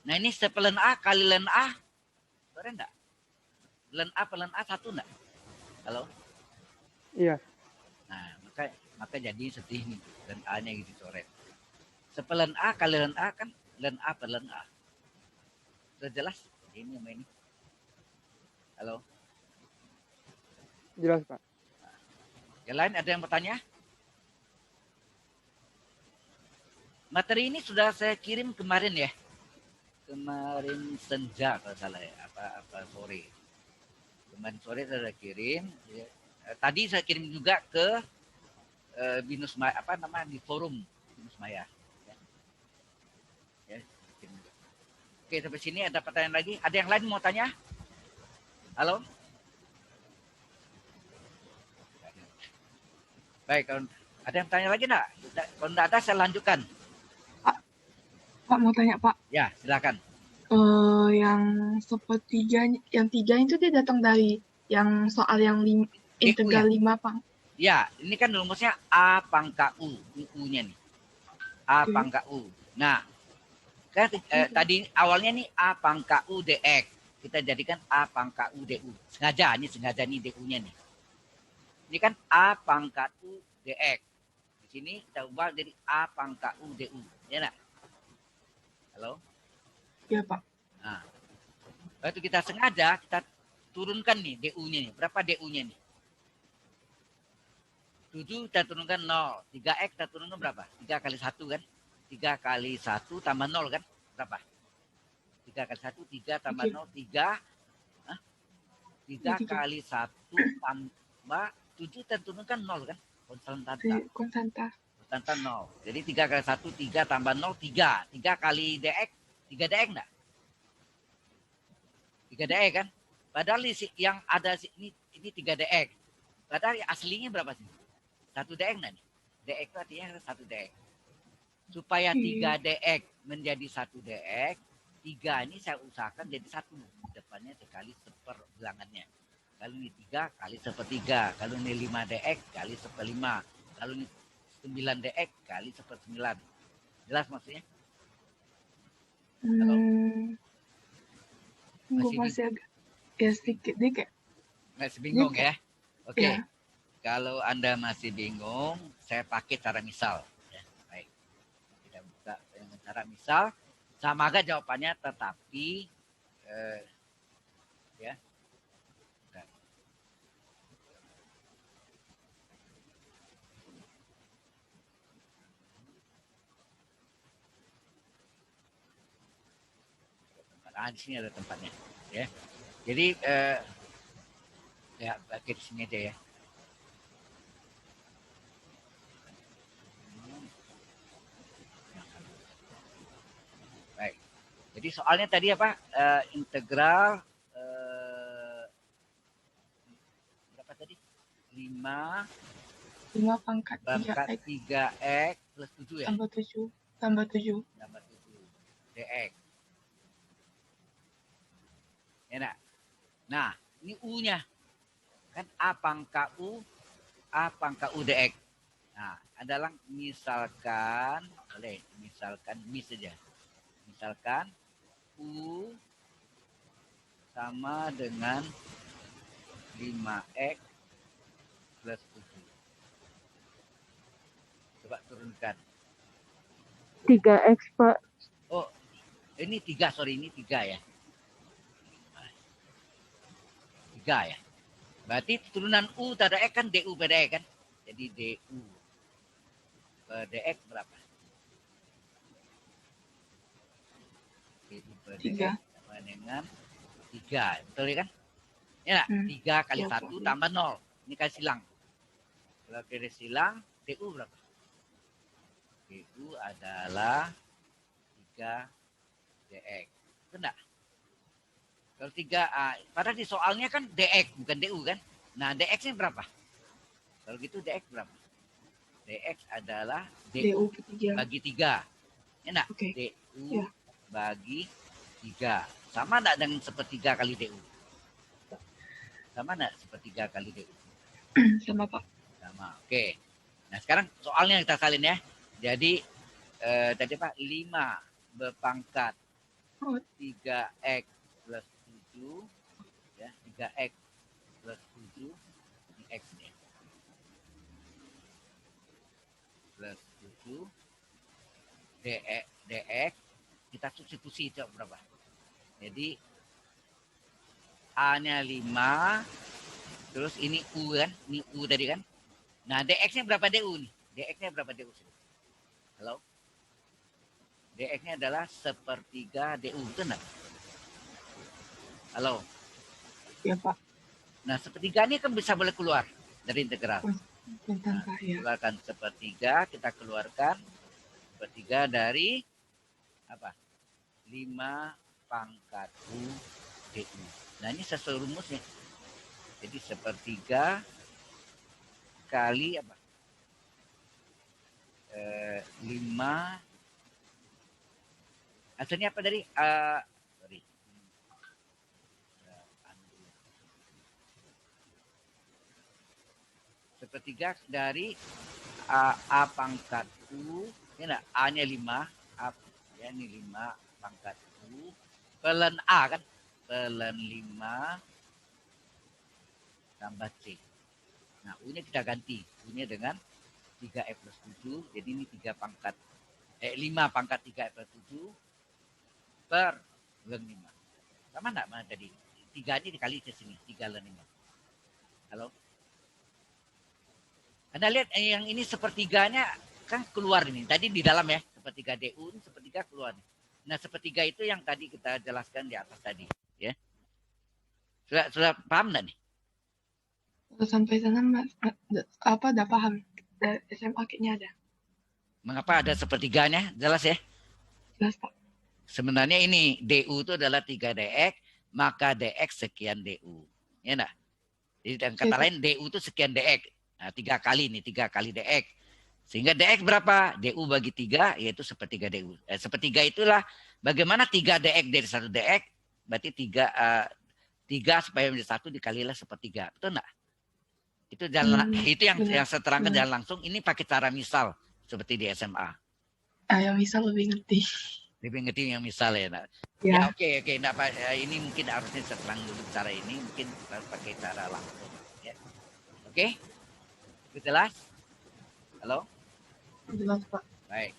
Nah, ini seperlen A kali ln A. Boleh enggak? Ln A per ln A 1 enggak? Halo? Iya. Nah, maka jadi seperti ini. Ln A-nya gitu coret. Seperlen A kali ln A kan ln A per ln A. Sudah jelas? Ini sama ini. Halo. Jelas, Pak. Yang lain ada yang bertanya? Materi ini sudah saya kirim kemarin ya. Kemarin senja kalau salah ya. Apa sore. Kemarin sore saya sudah kirim. Ya. Tadi saya kirim juga ke Binus Maya, di forum Binus Maya. Ya. Ya, oke, sampai sini ada pertanyaan lagi. Ada yang lain mau tanya? Halo? Baik, kalau ada yang tanya lagi enggak? Kalau enggak ada, saya lanjutkan. Pak mau tanya Pak, Ya, silakan. yang sepertiga, yang tiga itu dia datang dari yang soal yang integral 5 Pak. Ya, ini kan rumusnya A pangkat U, U-nya nih. A pangkat U. Nah, kan tadi awalnya nih A pangkat U dx. Kita jadikan A pangkat U du. Sengaja nih du-nya nih. Ini kan A pangkat U dx. Di sini kita ubah jadi A pangkat U du. Ya enggak? Halo? Ya Pak. Nah, waktu kita sengaja, kita turunkan nih du-nya nih. Berapa du-nya nih? 7 kita turunkan 0. 3x kita turunkan berapa? 3 kali 1 kan? 3 kali 1 tambah 0 kan? Berapa? 3 kali 1, 3 tambah 0, 3. 3 kali 1 tambah 7 kita turunkan 0 kan? Konstanta 0. Jadi 3 kali 1, 3 tambah 0, 3. 3 kali dx, 3 dx enggak? 3 dx kan? Padahal yang ada ini 3 dx. Padahal aslinya berapa sih? 1 dx enggak nih? Dx itu artinya 1 dx. Supaya 3 dx menjadi 1 dx, 3 ini saya usahakan jadi 1. Depannya dikali seperbilangannya. Kalau ini 3 kali sepertiga. Kalau ini 5 dx kali seperlima. Kalau ini 9 dx kali seper9. Jelas maksudnya? Halo? Masih agak ya sedikit dikit. Masih bingung ya? Oke. Ya. Kalau Anda masih bingung, saya pakai cara misal. Ya, baik. Kita buka dengan cara misal. Sama aja jawabannya, tetapi ya. Di sini ada tempatnya. Ya. Jadi ya pakai di sini aja ya. Baik. Jadi soalnya tadi apa? Integral berapa tadi? 5 pangkat 3x plus 7 ya? Tambah 7 dx. Ya enggak? Nah, ini U-nya. Kan A pangkat U dx. Nah, adalah misalkan, boleh, misalkan mis saja. Misalkan U sama dengan 5x plus 7. Coba turunkan. 3x Pak. Oh, ini 3, sorry, ini 3 ya. 3 ya. Berarti turunan U pada X kan DU pada X kan. Jadi DU pada X berapa? DU pada X sama dengan 3. Betul ya kan? Ya, 3 kali 1 tambah 0. Ini kan silang. Kalau kira silang, DU berapa? DU adalah 3 DX. Benar? Kalau 3, padahal di soalnya kan DX bukan DU kan? Nah, DX-nya berapa? Kalau gitu DX berapa? DX adalah DU bagi 3. Enak? Okay. DU bagi 3. Sama enggak dengan sepertiga kali DU? Sama enggak sepertiga kali DU? Sama Pak. Sama. Oke. Nah, sekarang soalnya kita salin ya. Jadi tadi Pak 5 berpangkat 3x plus 7 ya, 3x plus 7 ini x nih. Plus 7 dx kita substitusi itu berapa? Jadi A-nya 5, terus ini U kan, ini U tadi kan. Nah, DX-nya berapa DU nih? DX-nya berapa DU? Halo? DX-nya adalah 1/3 DU, betul nggak? Halo? Ya, Pak. Nah, 1/3 ini kan bisa boleh keluar dari integral. Tentang Nah, ya. keluarkan 1/3, kita keluarkan 1/3 dari apa? 5 pangkat U DU. Nah, ini sesuai rumusnya. Jadi 1/3 kali apa? 5. Hasilnya apa dari? Sorry. 1/3 dari A pangkat U. Ini enggak? A-nya 5. A, ya, ini 5 pangkat U. Pelen A kan? Pelen 5 tambah C. Nah, U-nya kita ganti. U-nya dengan 3F plus 7. Jadi ini 5 pangkat 3F plus 7 per ln 5. Sama enggak mana tadi? 3 ini dikali ke sini. 3 ln 5. Halo? Anda lihat yang ini 1/3-nya kan keluar ini. Tadi di dalam ya. 1/3 DU, ini 1/3 keluar. Nah, 1/3 itu yang tadi kita jelaskan di atas tadi. Ya. Sudah paham enggak nih? Sampai sana udah paham. SMA kayaknya ada. Mengapa ada 1/3-nya? Jelas ya? Jelas, Pak. Sebenarnya ini DU itu adalah 3DX, maka DX sekian DU. Ya enggak? Jadi dengan kata lain DU itu sekian DX. Nah, 3 kali nih, 3 kali DX. Sehingga DX berapa? DU bagi 3 yaitu 1/3 DU. 1/3 itulah bagaimana 3 DX dari 1 DX, berarti 3 supaya menjadi 1 dikalilah 1/3. Betul enggak? Itu itu yang saya terangkan jalan langsung. Ini pakai cara misal seperti di SMA. Yang misal lebih ngerti. Lebih ngerti yang misal ya. Nah. Ya. Oke. Nah, ini mungkin harusnya saya terang dulu cara ini. Mungkin harus pakai cara langsung. Ya. Oke? Itu jelas? Halo? Jelas, Pak. Baik.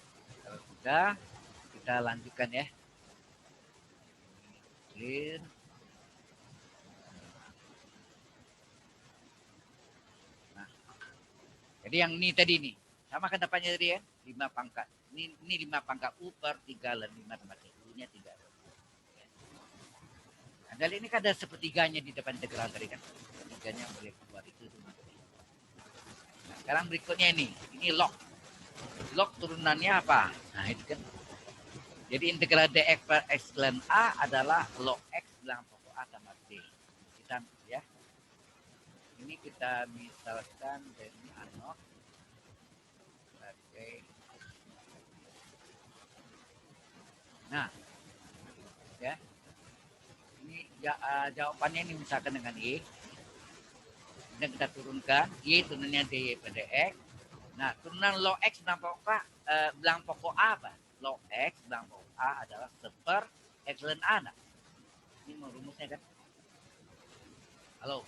Kalau sudah, kita lanjutkan ya. Clear. Nah. Jadi yang ini tadi nih. Sama kan dapatnya tadi ya? 5 pangkat. Ini 5 pangkat U per 3 ln 5 tambah C. U-nya 3. Nah, dari ini kan ada 1/3-nya di depan integral tadi kan. 1/3-nya boleh keluar itu. Nah, sekarang berikutnya ini. Ini log. Log turunannya apa? Nah, itu kan. Jadi integral dx per x ln A adalah log x bilang pokok A tambah C. Kita ya. Ini kita misalkan dari A0. Oke. Nah, ya. Ini jawabannya ini misalkan dengan Y. Dan kita turunkan Y turunannya dy per dx. Nah, turunan log x bilang pokok A apa? Log x bilang pokok A adalah 1/x ln A. Nah. Ini rumusnya kan? Halo.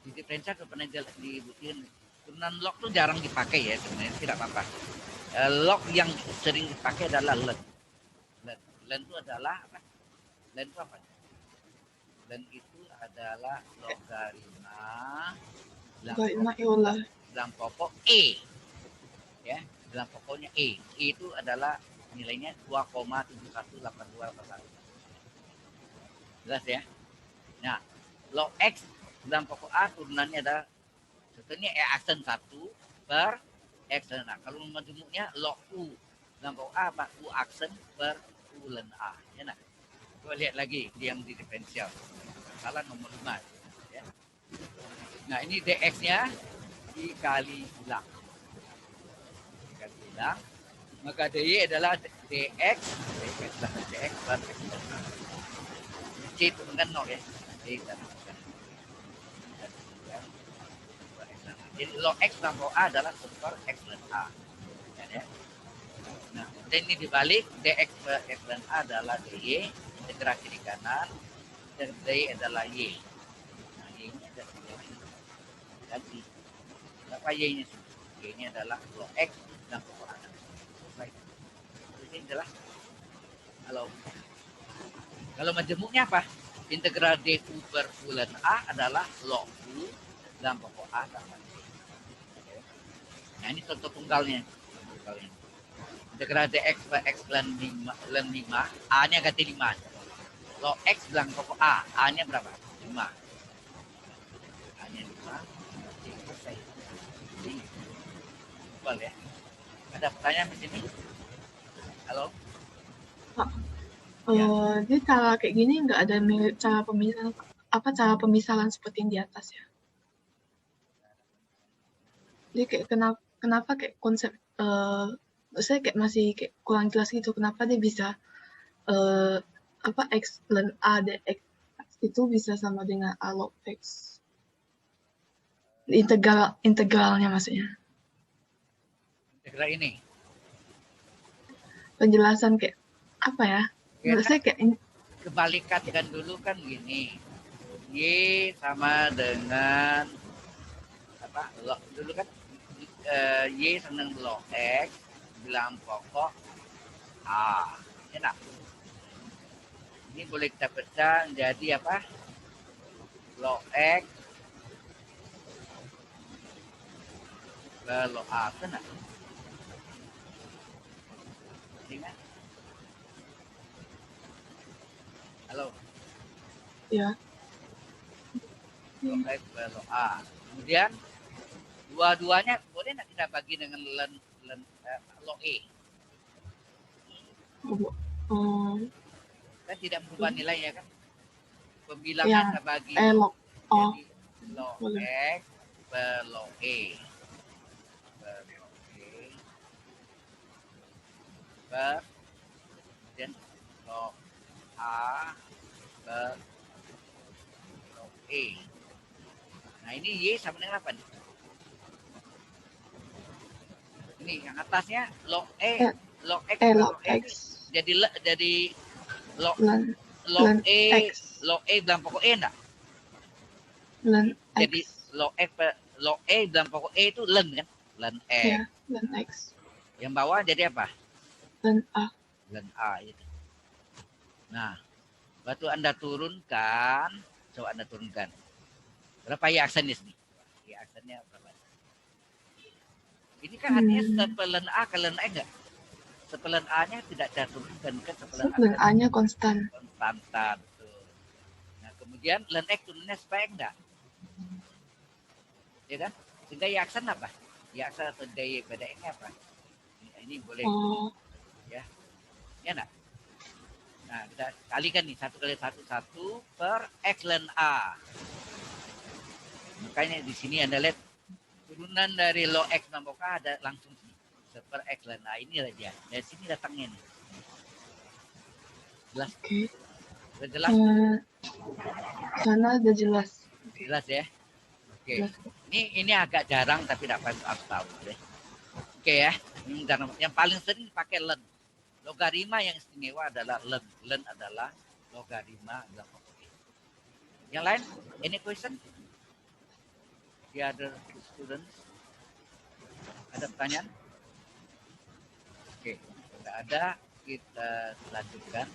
Di diferensial pernah dibuktikan. Turunan log tuh jarang dipakai ya sebenarnya, tidak apa-apa. Log yang sering dipakai adalah ln. Ln itu adalah apa? Ln itu apa? Ln itu adalah logaritma bilang pokok E. Ya, bilang pokoknya E. E itu adalah nilainya 2,718281. Jelas ya? Nah, log X bilang pokok A turunannya adalah sebetulnya E aksen 1 per X ln A. Kalau majemuknya log U bilang pokok A apa? U aksen per U ln A. Ya nah. Coba lihat lagi yang di diferensial. Salah nomor 5. Ya. Nah, ini dx-nya dikali bilang. Maka dy adalah dx per x. C turunkan 0 ya. C turunkan. Jadi log x tambah A adalah 1/x ln A. Ya. Nah, dan ini dibalik dx per x ln A adalah dy, integral kiri kanan, dan dy adalah y. Nah, y-nya adalah ganti. Berapa y-nya? Y-nya adalah log x dan pokok A. Baik. Ini jelas? Halo. Kalau majemuknya apa? Integral DU per U ln A adalah log U dalam pokok A tambah C. Nah ini contoh tunggalnya. Integral dx per x ln 5, A-nya ganti 5. Log x dalam pokok A, A-nya berapa? 5. A-nya 5, C selesai. Ini simpel ya. Ada pertanyaan di sini? Halo? Jadi cara kayak gini nggak ada mirip cara pemisahan cara pemisahan seperti yang di atas ya. Jadi kayak kenapa kayak konsep saya kayak masih kayak kurang jelas gitu kenapa dia bisa x ln a dx itu bisa sama dengan a log x. Integralnya maksudnya. Integral ini. Penjelasan kayak apa ya? Menurut saya kayak Kebalikan dulu kan gini. Y sama dengan apa? Dulu kan Y sama dengan log X bilang pokok A. Enak. Ini boleh kita pecah jadi apa? Log X log A. Benar. Ingat? Halo. ya. Log X log A. Kemudian dua-duanya boleh nggak kita bagi dengan log E? Kan tidak berubah nilai ya kan? Pembilangnya kita bagi log O. jadi log X per log E. Kemudian log A per log E. Nah ini Y sama dengan apa nih? Ini yang atasnya log E, log X per log E. Jadi log E, log E dalam pokok E enggak? Jadi log X per log E dalam pokok E itu ln kan? Ln X. Ya, ln X. Yang bawah jadi apa? Ln A. Ln A itu. Nah, waktu Anda turunkan, coba Anda turunkan. Berapa Y aksen di sini? Y aksennya berapa? Ini kan artinya sepelan A ke ln X enggak? Sepelan A-nya tidak saya turunkan kan sepelan A-nya konstan. Konstan. Nah, kemudian ln X turunnya supaya enggak? Ya kan? Sehingga Y aksen apa? Y aksen atau dy pada X apa? Ini boleh. Ya. Ya enggak? Nah, kita kalikan nih 1 kali 1 per X ln A. Makanya di sini Anda lihat turunan dari log X nombor K ada langsung sini. Per X ln A ini dia. Dari sini datangnya nih. Jelas? Oke. Sudah jelas? Sana udah jelas. Jelas ya? Oke. Ini agak jarang tapi dapat harus tahu deh. Oke ya. Yang paling sering pakai ln. Logarima yang istimewa adalah ln. Ln adalah logarima dalam pokok E. Yang lain, any question? The other students? Ada pertanyaan? Oke, tidak ada, kita lanjutkan.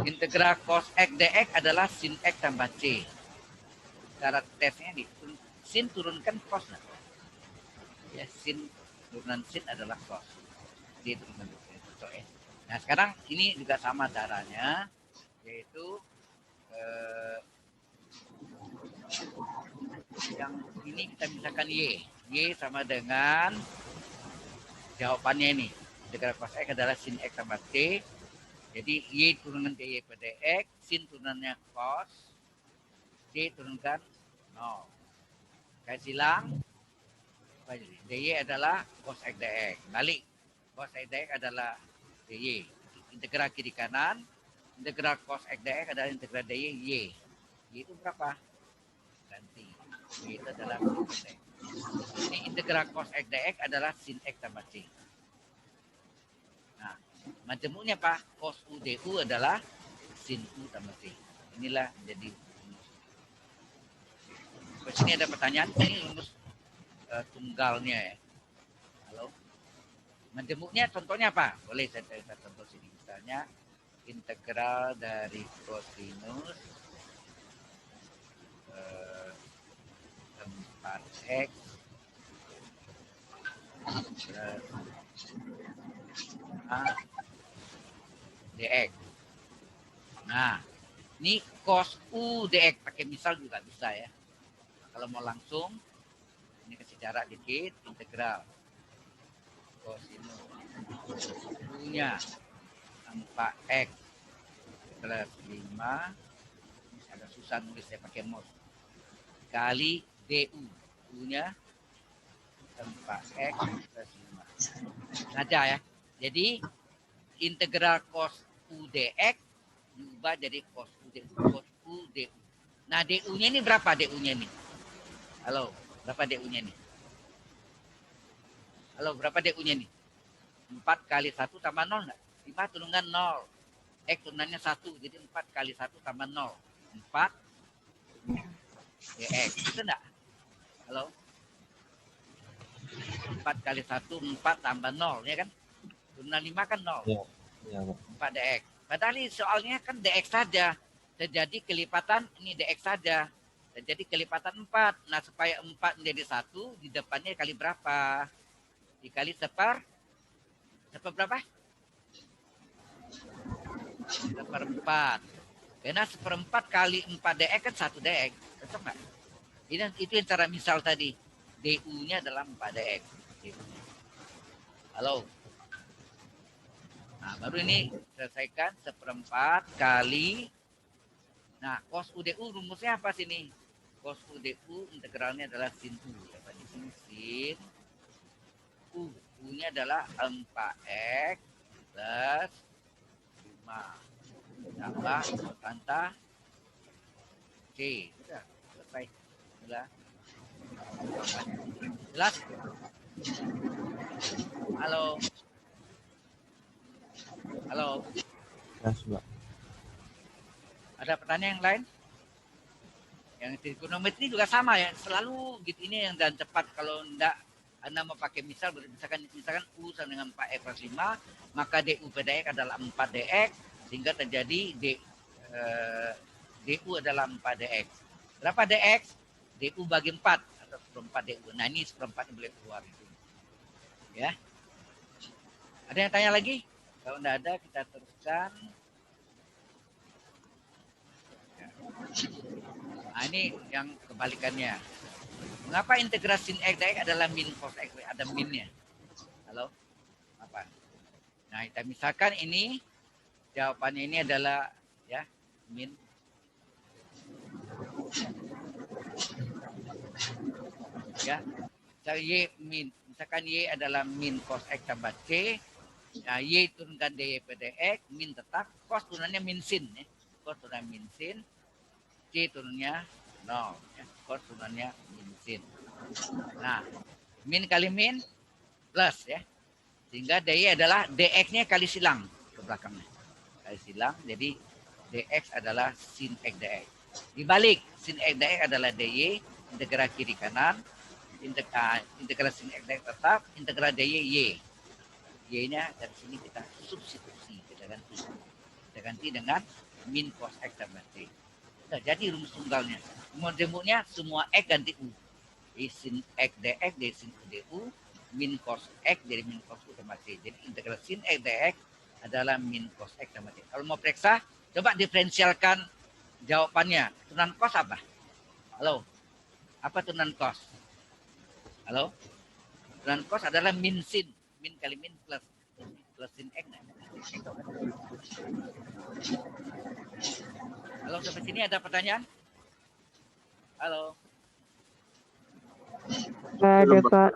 Integral cos X dx adalah sin X tambah C. Cara tesnya nih, sin turunkan cos. Ya, sin turunan sin adalah cos. D turunkan cos. Nah sekarang ini juga sama caranya, yaitu yang ini kita misalkan Y sama dengan jawabannya ini. Integral cos X adalah sin X tambah C. Jadi Y turunan dy pada X, sin turunannya cos, D turunkan 0. Saya silang, dy adalah cos X dx. Balik, cos X dx adalah dy. Integral kiri kanan, integral cos X dx adalah integral dy y. Y itu berapa? Ganti. Y itu adalah cos X. Ini integral cos X dx adalah sin X tambah C. Nah, majemuknya Pak, cos U du adalah sin U tambah C. Inilah jadi Di sini ada pertanyaan, ini rumus tunggalnya ya. Halo. Majemuknya contohnya apa? Boleh saya contoh sini. Misalnya integral dari kosinus 4x dx. Nah, ini cos u dx pakai misal juga bisa ya. Kalau mau langsung, ini kasih jarak dikit, integral kosinus u-nya 4x plus 5, agak susah nulis saya pakai mouse, kali du, u-nya 4x plus 5. Sengaja ya. Jadi integral cos u dx diubah jadi cos u du. Nah, du-nya ini berapa du-nya ini? Halo, berapa du-nya nih? Halo, berapa du-nya nih? 4 kali 1 tambah 0 enggak? 5 turunkan 0. X turunannya 1, jadi 4 kali 1 tambah 0. 4 dx. Itu enggak? Halo? 4 kali 1, 4 tambah 0, ya kan? Turunan 5 kan 0. Iya. Iya, Pak. 4 dx. Padahal ini soalnya kan dx saja. Terjadi kelipatan, ini dx saja. Terjadi kelipatan 4. Nah, supaya 4 menjadi 1, di depannya kali berapa? Dikali seperberapa? Seperempat. Karena seperempat kali 4 dx kan 1 dx. Cocok nggak? Itu yang cara misal tadi. Du-nya adalah 4 dx. Halo. Nah, baru ini selesaikan seperempat kali. Nah, cos u du rumusnya apa sini? Cos u du integralnya adalah sin u. Ya, di sini sin u. U-nya adalah 4x plus 5 tambah tanta c. Sudah selesai. Sudah. Jelas? Halo. Halo. Jelas, Pak. Ada pertanyaan yang lain? Yang trigonometri juga sama ya, selalu gitu ini yang dan cepat. Kalau enggak Anda mau pakai misalkan U sama dengan 4x plus 5, maka du per dx adalah 4 dx, sehingga terjadi du adalah 4 dx. Berapa dx? Du bagi 4 atau seperempat du. Nah, ini seperempatnya boleh keluar itu. Ya. Ada yang tanya lagi? Kalau enggak ada, kita teruskan. Nah, ini yang kebalikannya. Mengapa integrasi x dx adalah min cos x? Ada minnya. Halo? Apa? Nah, kita misalkan ini jawabannya ini adalah ya min. Ya. Misalkan y adalah min cos x tambah c. Nah, y turunkan dy per dx, min tetap, cos turunannya min sin ya. Cos turunan min sin. C turunnya 0. Ya. Cos turunannya min sin. Nah, min kali min plus ya. Sehingga dy adalah dx-nya kali silang ke belakangnya. Kali silang, jadi dx adalah sin x dx. Dibalik, sin x dx adalah dy, integral kiri kanan, integral sin x dx tetap, integral dy y. Y-nya dari sini kita substitusi, kita ganti dengan min cos x tambah c. Nah, jadi rumus tunggalnya. Rumusnya semua x ganti u. Jadi sin x dx dari sin u du, min cos x dari min cos u tambah c. Jadi integral sin x dx adalah min cos x tambah c. Kalau mau periksa, coba diferensialkan jawabannya. Turunan cos apa? Halo? Apa turunan cos? Halo? Turunan cos adalah min sin. Min kali min plus sin x. Halo, sampai sini ada pertanyaan? Halo. Ada, Pak.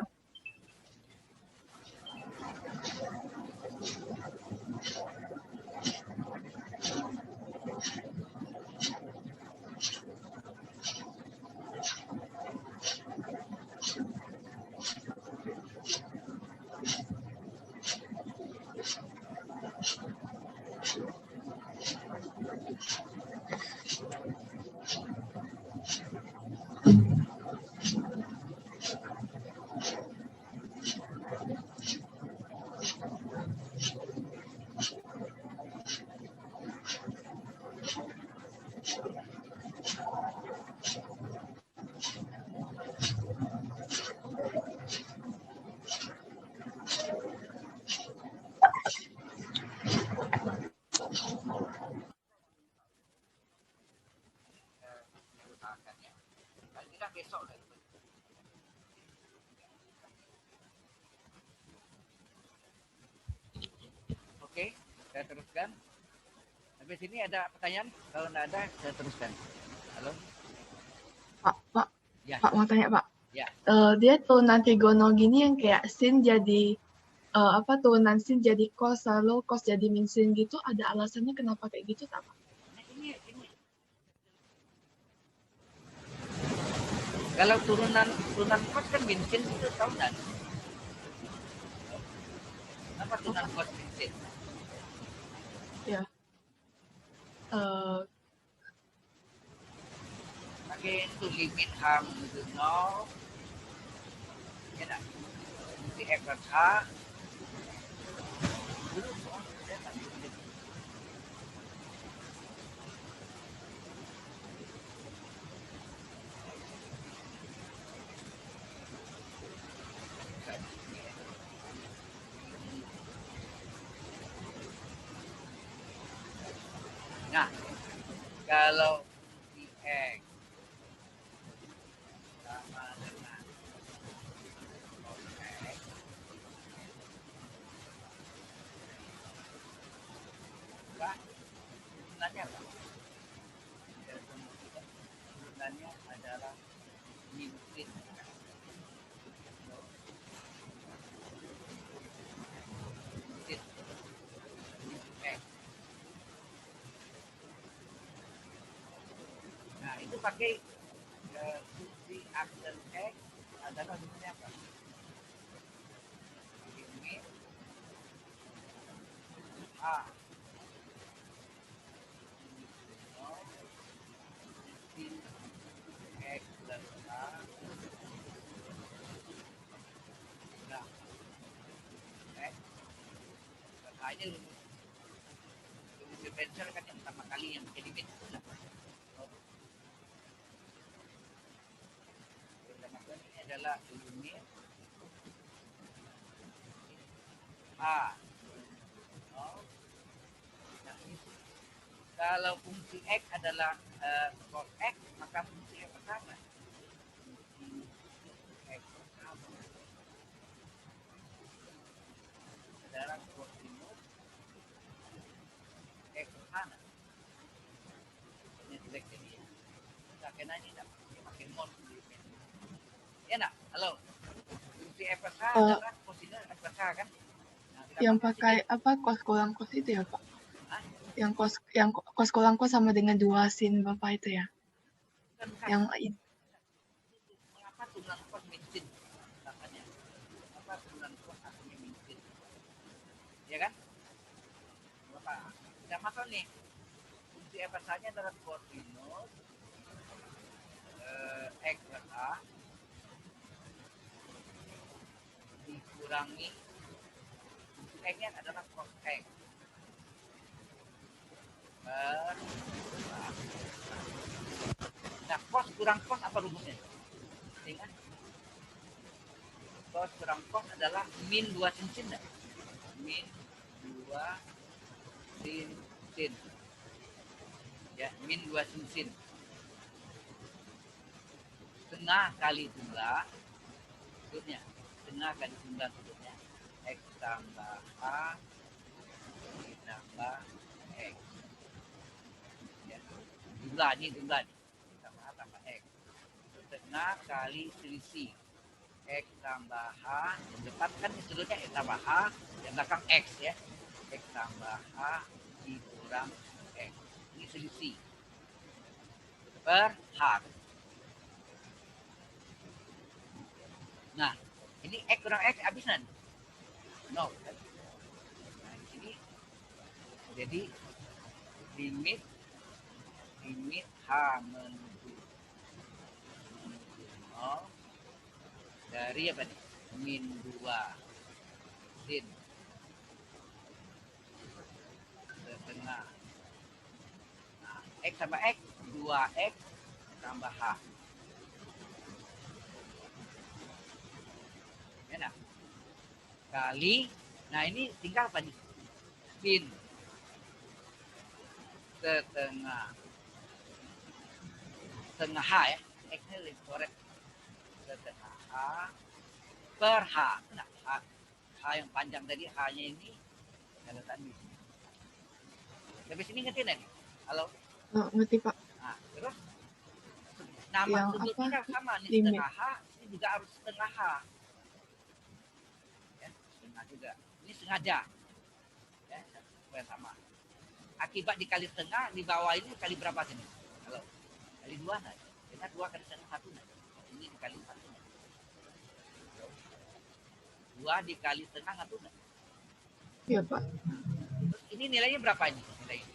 Usahakan ya. Paling tidak besok lah. Oke, saya teruskan. Sampai sini ada pertanyaan? Kalau tidak ada, saya teruskan. Halo? Pak, Ya, Pak mau tanya Pak. ya. Dia turunan trigonal gini yang kayak sin jadi turunan sin jadi cos, lalu cos jadi min sin gitu, ada alasannya kenapa kayak gitu tak Pak? Nah, ini. Kalau turunan cos kan bensin itu tahu kan? Kenapa turunan cos bensin? Ya. Pakai itu limit ham itu 0. Ya tak? Di F dan H. Dulu saya tak tulis. Nah, kalau di X sama dengan cos X, maka turunannya apa? Turunannya adalah min sin. Sin X. Nah, itu pakai fungsi aksen X adalah sebenarnya apa? Limit A sin X plus A. Nah, X hanya rumus differential kan yang pertama kali yang pakai limit. Nah, ini adalah limit A. Nah, kalau fungsi X adalah cos X, maka fungsi X sama. Fungsi X sama adalah kosinus X kanan. Ini jelek jadi ya. Kita kena ini tak pakai mod. Ya nak? Halo. Fungsi F plus H adalah kosinus F plus H kan? Nah, Yang pakai cos kurang cos itu ya Pak? Hah? Yang cos kurang cos sama dengan 2 sin Bapak itu ya? Yang mengapa turunan cos min sin? Makanya. Mengapa turunan cos akhirnya min sin? Ya kan? Bapak, tidak masuk nih. Fungsi F plus H-nya adalah kosinus X plus A dikurangi fungsi X-nya adalah cos X per A. Nah, cos kurang cos apa rumusnya? Ingat? Cos kurang cos adalah min 2 sin sin. Min 2 sin sin. Ya, min 2 sin sin. Setengah kali jumlah sudutnya. Setengah kali jumlah sudutnya. X tambah A ditambah X. Ya. Jumlah nih. Tambah A tambah X. Setengah kali selisih. X tambah H. Yang depan kan sudutnya X tambah H. Yang belakang X ya. X tambah H dikurang X. Ini selisih. Per H. Nah, ini X kurang X habisan. No. Nah, ini jadi limit H menuju 0 dari apa nih? Min 2 sin setengah. Nah, X sama X, 2X tambah H. Ya, nah. Kali, nah ini tinggal apa nih? Sin setengah H ya. X-nya lebih korek. Setengah H per H. Nah, H yang panjang tadi, H-nya ini kalau tadi. Sampai sini ngerti nih? Halo? Ngerti Pak. Nah, terus nama Yang sudutnya apa? kan sama nih, Limit. setengah H, ini juga harus setengah H. Ya, setengah juga. Ini sengaja. Ya, supaya sama. Akibat dikali setengah, di bawah ini kali berapa sini? Halo? Kali 2 nah. Kita 2 kali setengah 1 nah. Ini dikali 1 nah. 2 dikali setengah 1 nah. Iya Pak. Terus ini nilainya berapa ini? Nilainya?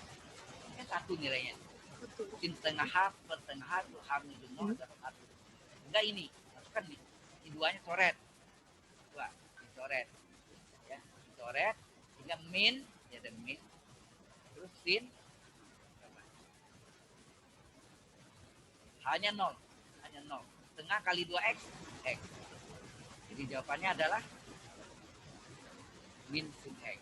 Ini kan 1 nilainya. Betul. Sin setengah H per setengah H itu H menuju 0 adalah 1. Enggak ini. Masukkan nih. Ini 2-nya coret. 2 dicoret. Ya, dicoret. Sehingga min, ya ada min. Terus sin hanya 0. Hanya 0. Setengah kali 2X, X. Jadi jawabannya adalah min sin X.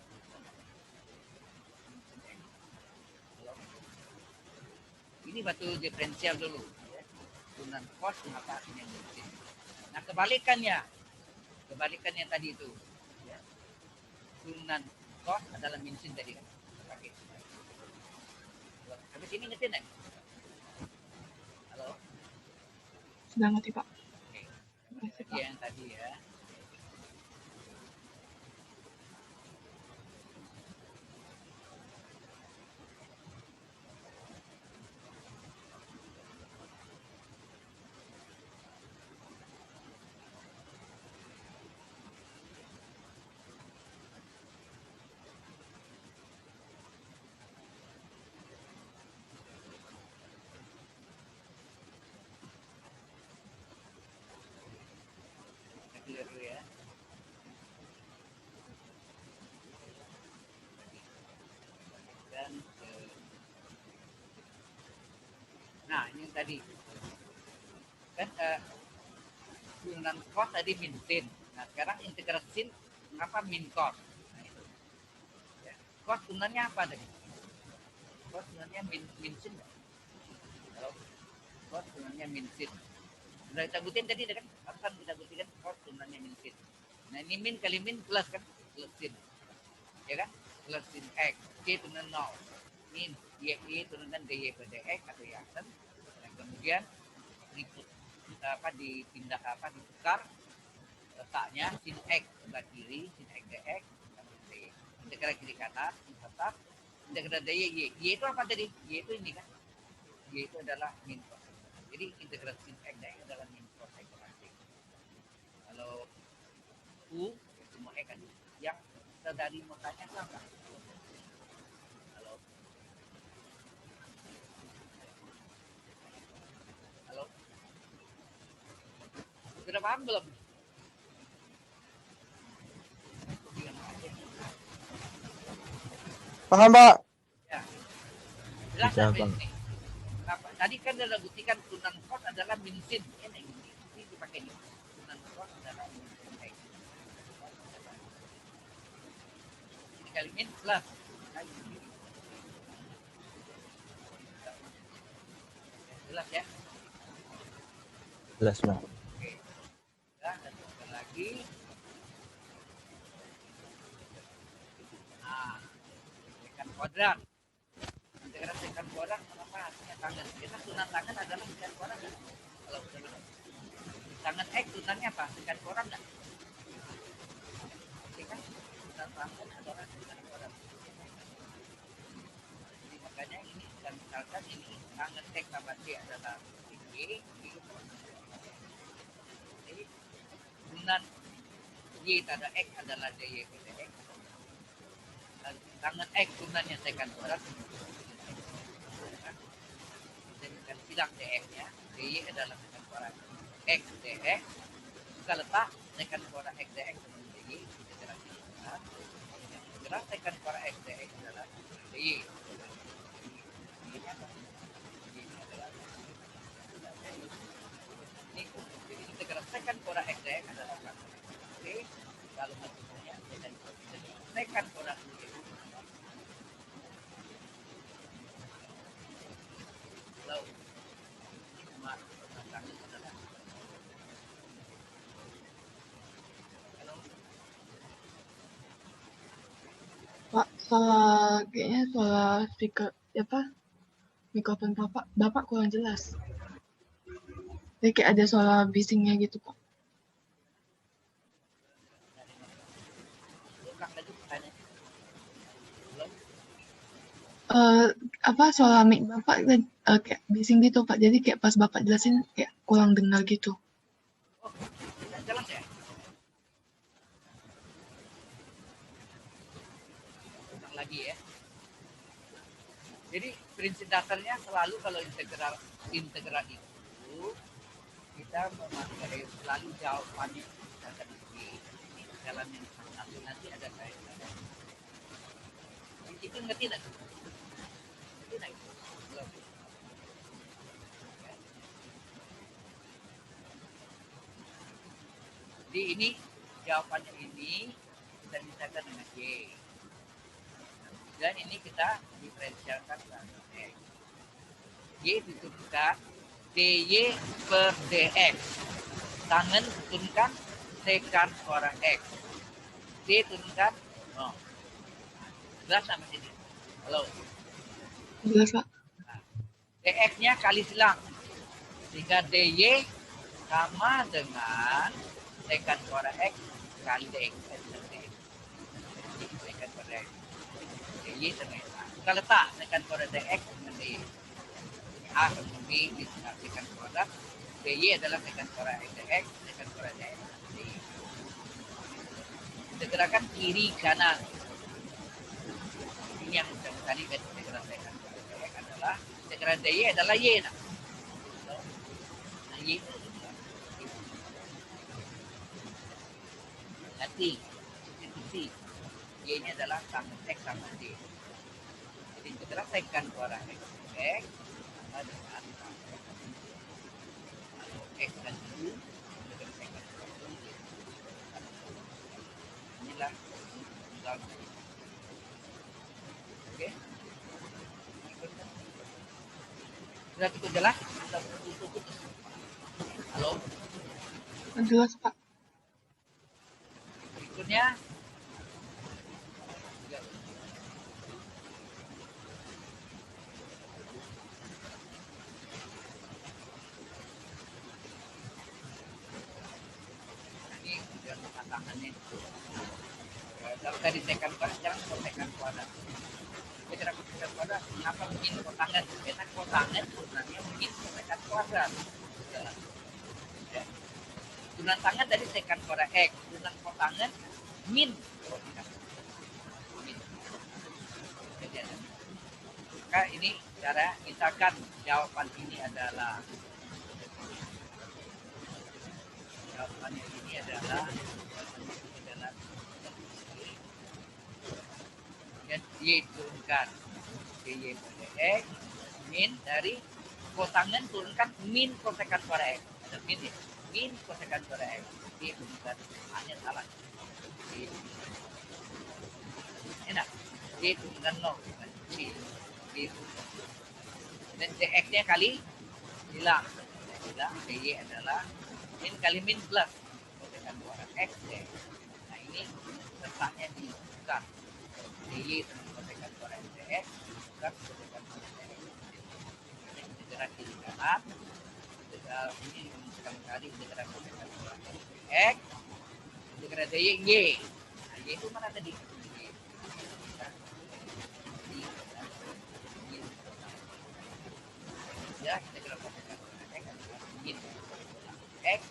Ini batu diferensial dulu. Ya. Turunan cos mengapa artinya min sin. Nah kebalikannya tadi itu. Ya. Turunan cos adalah min sin tadi kan. Pakai. Sampai sini ngerti nggak? Halo? Sudah ngerti Pak. Oke. Terima kasih Pak. Yang tadi ya. Clear dulu ya. Dan nah ini yang tadi kan turunan cos tadi min sin. Nah sekarang integral sin mengapa min cos? Nah, itu. Ya. Cos turunannya apa tadi? Cos turunannya min sin. Kalau cos turunannya min sin. Sudah kita buktiin tadi kan? Akan kita buktikan cos turunannya min sin. Nah ini min kali min plus kan? Plus sin. Ya kan? Plus sin X. C turunan 0. Min Y turunan DY per DX atau Y aksen. Dan kemudian dipindah ditukar letaknya sin X sebelah kiri, sin X DX, integral kiri kanan, tetap integral DY Y. Y itu apa tadi? Y itu ini kan? Y itu adalah min cos. Jadi integral sin X DX adalah min cos X. Kalau U semua X kan yang dari mutanya sama. Halo. Halo. Sudah paham belum? Paham Pak? Ya. Jelas Bisa, sampai Bang. sini. Kenapa? Tadi kan sudah buktikan turunan cos adalah min sin. Ini dipakai ini. Turunan cos adalah min sin X. Ini kali min plus. Jelas ya? Jelas, Bang. Oke. Ya, dan sekali lagi. Nah, tekan kuadrat. Integral tekan kuadrat kenapa hasilnya tangan? Kita turunan tangan adalah tekan kuadrat kan? Kalau tangan X turunannya apa? Tekan kuadrat nggak? Oke kan? Turunan tangan adalah tekan kuadrat. Jadi makanya ini dan misalkan ini tangan X sama C adalah Y. Jadi turunan Y tada X adalah DY per DX. Dan tangan X turunannya tekan kuadrat. Dan silang DX-nya, DY adalah tekan kuadrat X DX. Kita letak tekan kuadrat X DX dengan DY. Gerak tekan kuadrat X DX adalah DY. Secant kuadrat X dx adalah satu. Oke, kalau maksudnya secant kuadrat Y. Kalau ini cuma satu adalah kalau Pak, soal kayaknya soal speaker apa mikrofon bapak kurang jelas. Jadi kayak ada suara bisingnya gitu Pak. ulang lagi pertanyaan. Belum. Apa suara mic bapak kayak bising gitu Pak. Jadi kayak pas bapak jelasin kayak kurang dengar gitu. Oh, tidak jelas ya? Ulang lagi ya. Jadi prinsip dasarnya selalu kalau integral itu kita memakai selalu jawabannya akan di dalam yang nanti ada kaitan. Itu ngerti tidak? Ngerti tidak? Belum. Ya. Jadi ini jawabannya ini kita misalkan dengan Y. Dan ini kita diferensialkan dengan X. Y diturunkan dy per dx. Tangan turunkan secant kuadrat X. D turunkan. Oh. Jelas sampai sini. Halo. Jelas Pak? dx-nya kali silang. Sehingga dy sama dengan secant kuadrat X kali dx. Secant kuadrat X. dy sama A. Kita letak secant kuadrat dx dengan dy. A sama B di secant kuadrat. dy adalah secant kuadrat X dx. Secant kuadrat dx dy. Integralkan kiri kanan. Ini yang tadi integral secant kuadrat dx adalah integral dy adalah y. Nah, y itu nanti substitusi y-nya adalah sama x sama d. Jadi integral secant kuadrat x dx sama dengan x dan u dengan secant kuadrat y. Inilah misalnya. Oke. Sudah cukup jelas? Sudah putus. Halo. Jelas Pak. Berikutnya ini sudah tantangannya. Kalau tadi secant kuadrat, jangan secant kuadrat. Kita secant kuadrat, kenapa bikin kotangan? Karena kotangan sebenarnya bikin secant kuadrat. Ya. Turunan tangan dari secant kuadrat X, turunan kotangan min. Maka ini cara misalkan jawaban ini adalah dan y turunkan dy per dx min dari kotangan turunkan min kosekan kuadrat x. Ada min ya, min kosekan kuadrat x. Y turunkan hanya salah. Enak. Y turunkan 0. Dan dx-nya kali hilang. dy adalah min kali min plus kosekan kuadrat x dx. Nah ini letaknya dibuka. dy dengan kosekan kuadrat dx bukan kosekan kuadrat dx. Integral kiri kanan. Integral ini sekali integral kosekan kuadrat dx. Integral dy y. Nah y itu mana tadi? Ya, integral kosekan kuadrat x adalah min x. Ya, x.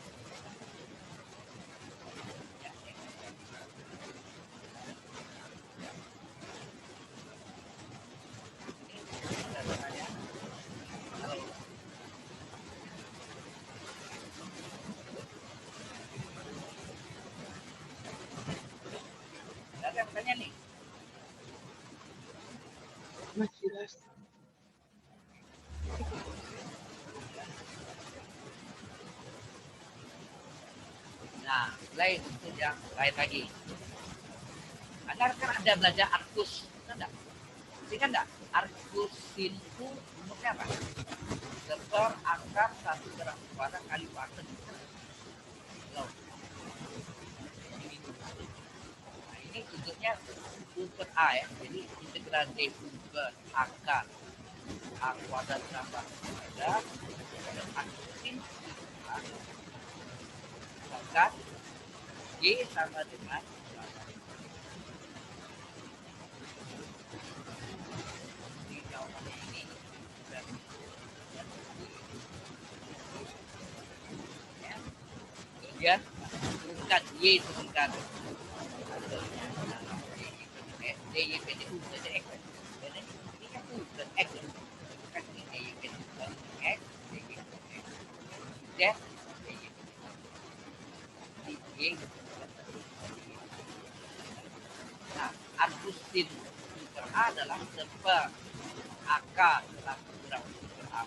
Ada yang tanya nih? Mas jelas. Nah, lain untuk yang lain lagi. Anda kan ada belajar arkus, enggak? Ingat enggak? Arkus itu rumusnya apa? Seperakar 1/4 kali pasang. Loh, ini bentuknya U per A ya. Jadi integral D U per akar A kuadrat tambah kuadrat dan akusin A maka Y sama dengan di jawabannya ini dan ya. Kemudian turunkan Y turunkan DY pendek U pendek X ini kan U dan X kan ini DY pendek X DY pendek Z DY Y. Nah, argus sin per A adalah seperakar 1/4 A.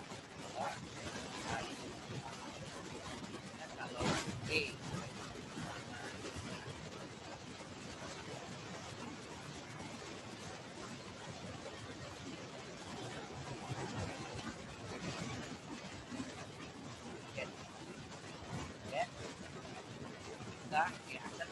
Kalau E ya, kita ya akan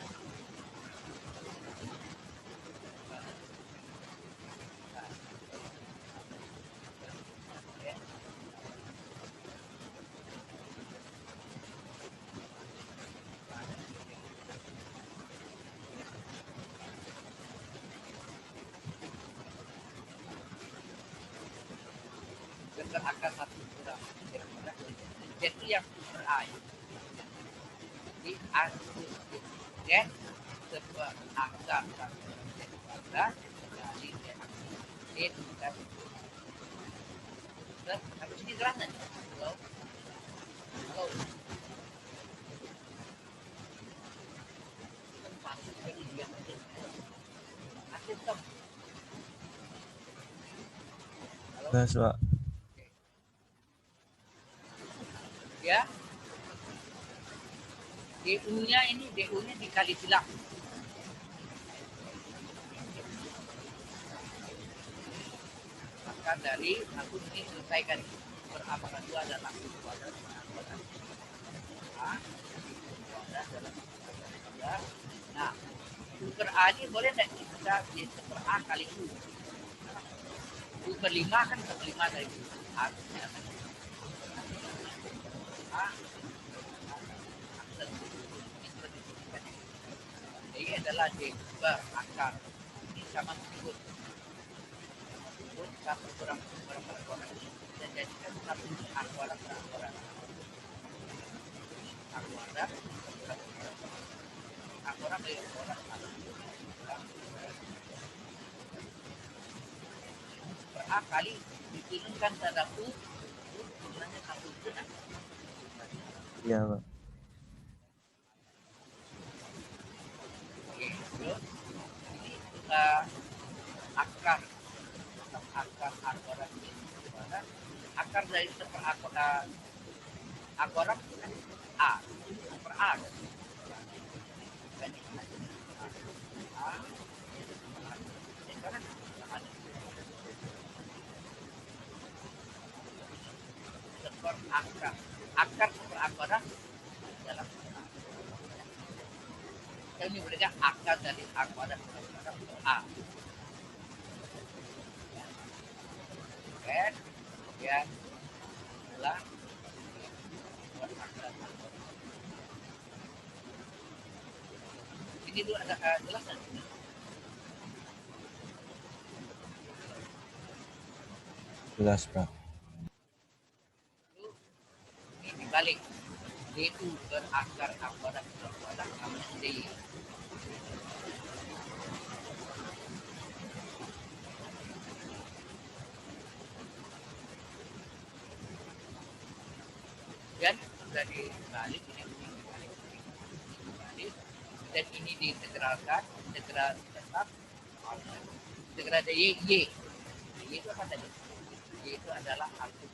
seperakar 1/4 itu yang super A. Di argus Z seperakar 1/4 dari Z itu kan habis ini jelas nih kalau masuk dari dia masih tem Jelas, Pak. ya DU-nya ini DU-nya dikali silang maka dari aku ini selesaikan perapaan 2 adalah kuadrat A kuadrat dalam kuadrat. Nah, U per A ini boleh tidak kita di per A kali U. U per 5 kan per 5 dari A. A. Ini adalah D per akar. Ini sama meskipun 1/4 dan jadikan 1 A kuadrat per A kuadrat. A kuadrat A kuadrat dari kuadrat per A kali diturunkan pada U turunannya 1 benar. Iya, Pak. Oke, terus ini akar A kuadrat akar dari seperakar A kuadrat A per A kan? A sekarang ada seperakar akar seperakar dalam ini berarti akar dari A kuadrat per A kan kemudian adalah ini dulu ada jelas kan? Jelas, Pak. Ini dibalik D2 berakar A kuadrat per kuadrat sama D. Dan sudah dibalik ini dibalik dan ini diintegralkan integral tetap integral Y itu apa tadi? Y itu adalah argus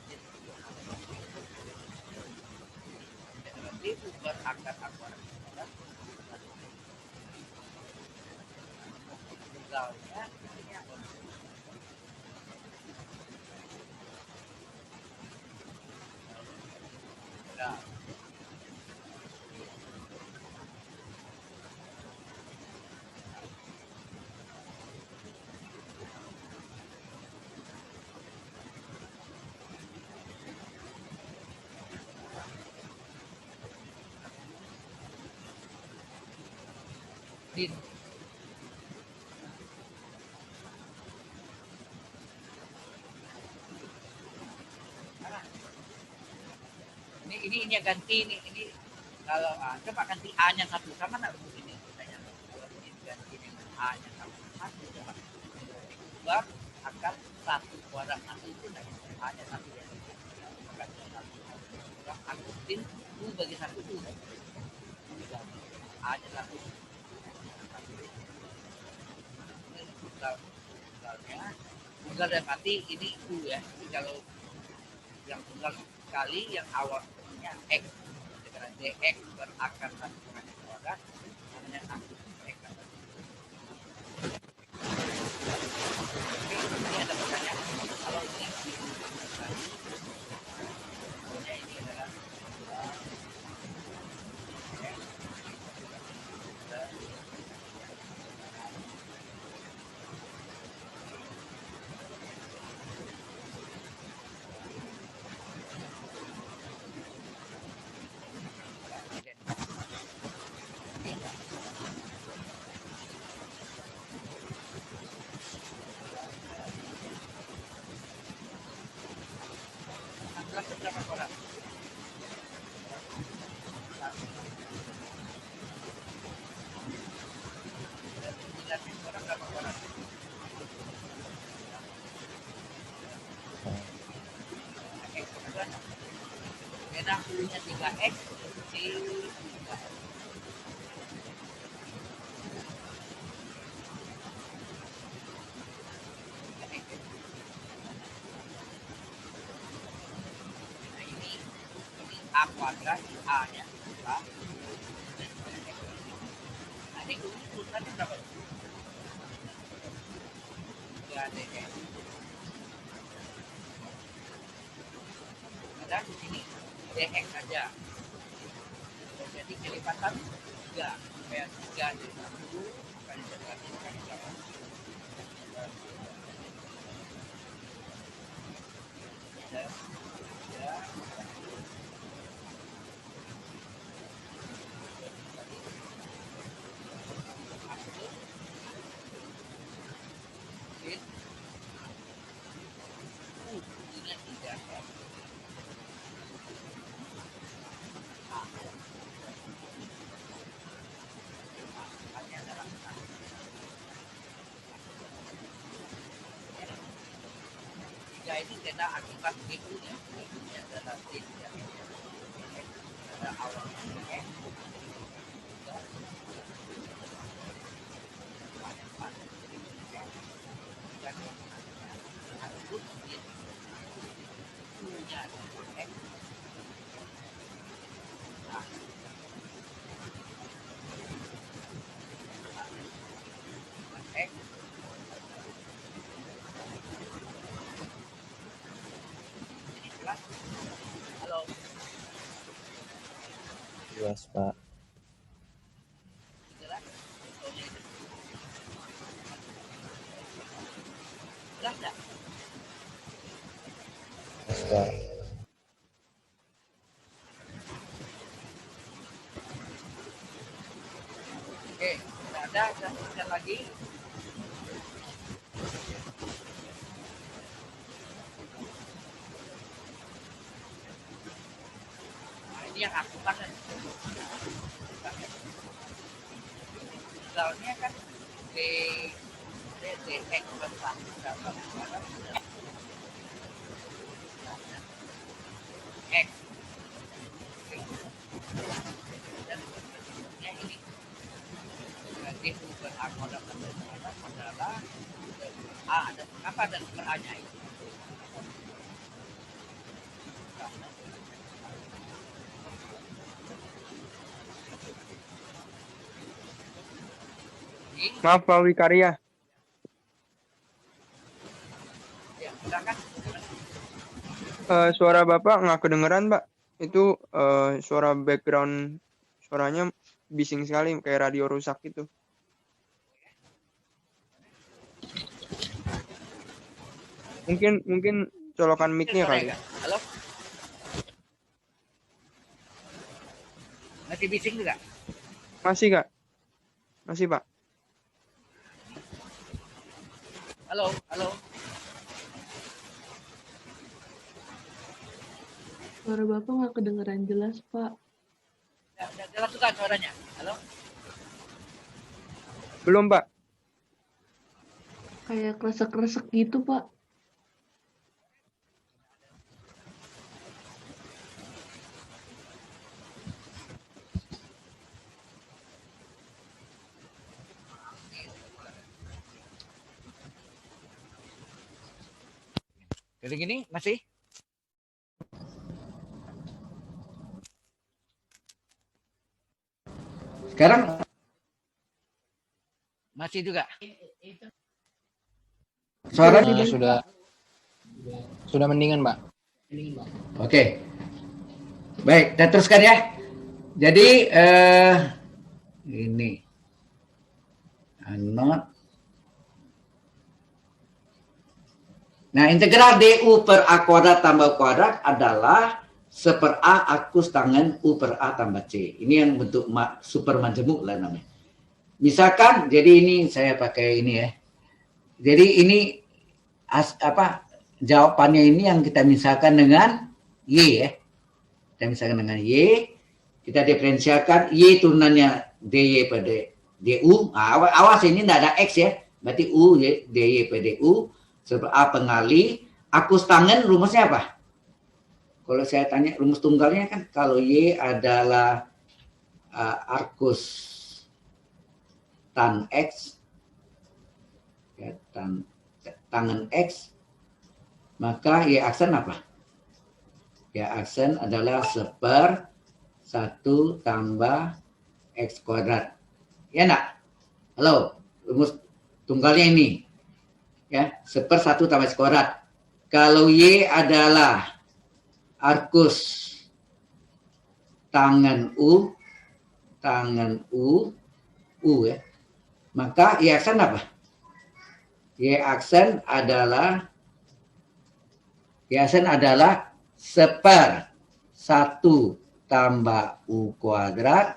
integral D berakar A kuadrat integralnya ini apa? Integral. Din. Ini yang ganti ini kalau coba ganti A-nya satu sama nggak rumus ini? Kalau ini ganti dengan A-nya satu coba. Dua akan satu kuadrat satu itu nggak? A-nya satu ya. Akutin U bagi satu U. A-nya satu. Tunggal dan mati ini U ya. Jadi kalau yang tunggal sekali yang awalnya X dengan DX berakar satu kali kuadrat namanya akut X. Oke, ini ada pertanyaan. Kalau ini ini adalah berapa kuadrat? Berapa kuadrat? X kuadrat. Beda U-nya 3X, C 3X. A kuadrat A-nya A. Nah, ini urutannya berapa? 3DX. Dan di sini DX saja. Jadi kelipatan 3. Supaya 3 di 1 kali 1 kali berapa? Ini kena akibat itunya adalah tim ya. Ada awalnya halo. Jelas, Pak. Jelas enggak? Jelas, Pak. Oke, tidak ada dan lagi. Nah, ini yang aku kan. Misalnya kan DX besar X. Dan ini berarti berakomodat adalah A dan apa dan per-nya itu. Maaf Pak Wikarya. Suara Bapak nggak kedengeran, Pak. Itu suara background suaranya bising sekali, kayak radio rusak gitu. Mungkin colokan mic-nya kali. Halo? Masih bising juga? Masih, Kak? Masih, Pak? Halo, halo. Suara Bapak nggak kedengeran jelas, Pak. Udah jelas juga suaranya. Halo? Belum, Pak. Kayak kresek-kresek gitu, Pak. Jadi gini masih? Sekarang masih juga. Suaranya sudah mendingan, Pak. Oke. Baik, kita teruskan ya. Jadi ini not. Nah, integral DU per A kuadrat tambah U kuadrat adalah 1/A akus tangen U per A tambah C. Ini yang bentuk super majemuk lah namanya. Misalkan, jadi ini saya pakai ini ya. Jadi ini jawabannya ini yang kita misalkan dengan Y ya. Kita misalkan dengan Y, kita diferensialkan Y turunannya DY pada DU. Nah, awas ini tidak ada X ya. Berarti U ya, DY pada DU. A pengali, akus tangen rumusnya apa? Kalau saya tanya rumus tunggalnya kan kalau Y adalah arkus tan X, ya, tangen X, maka Y aksen apa? Y aksen adalah 1/1 tambah X kuadrat. Ya enggak? Halo, rumus tunggalnya ini. Ya, 1/1 tambah X kuadrat. Kalau Y adalah arkus tangen U ya, maka Y aksen apa? Y aksen adalah 1/1 tambah U kuadrat,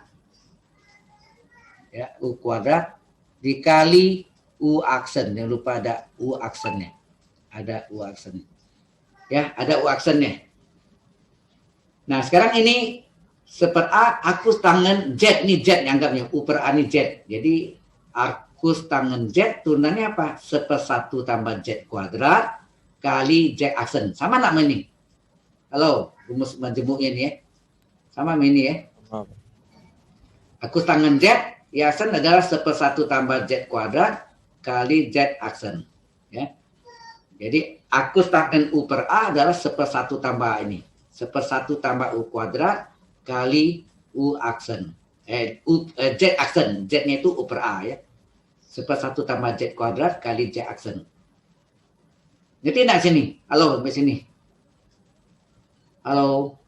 ya, U kuadrat dikali U aksen, jangan lupa ada U aksennya. Ada U aksennya. Ya, ada U aksennya. Nah, sekarang ini 1/A akus tangen Z, nih Z anggapnya, U per A ini Z. Jadi, akus tangen Z turunannya apa? 1/1 tambah Z kuadrat kali Z aksen. Sama nggak ini? Halo, rumus majemuknya ini ya. Sama ini ya. Akus tangen Z, Y aksen adalah 1/1 tambah Z kuadrat kali Z aksen, ya. Jadi akus tangen U per A adalah 1/1 tambah ini, 1/1 tambah U kuadrat kali U aksen, Z aksen, Z-nya itu U per A ya, 1/1 tambah Z kuadrat kali Z aksen. Ngerti nggak sini? Halo, sampai sini. Halo.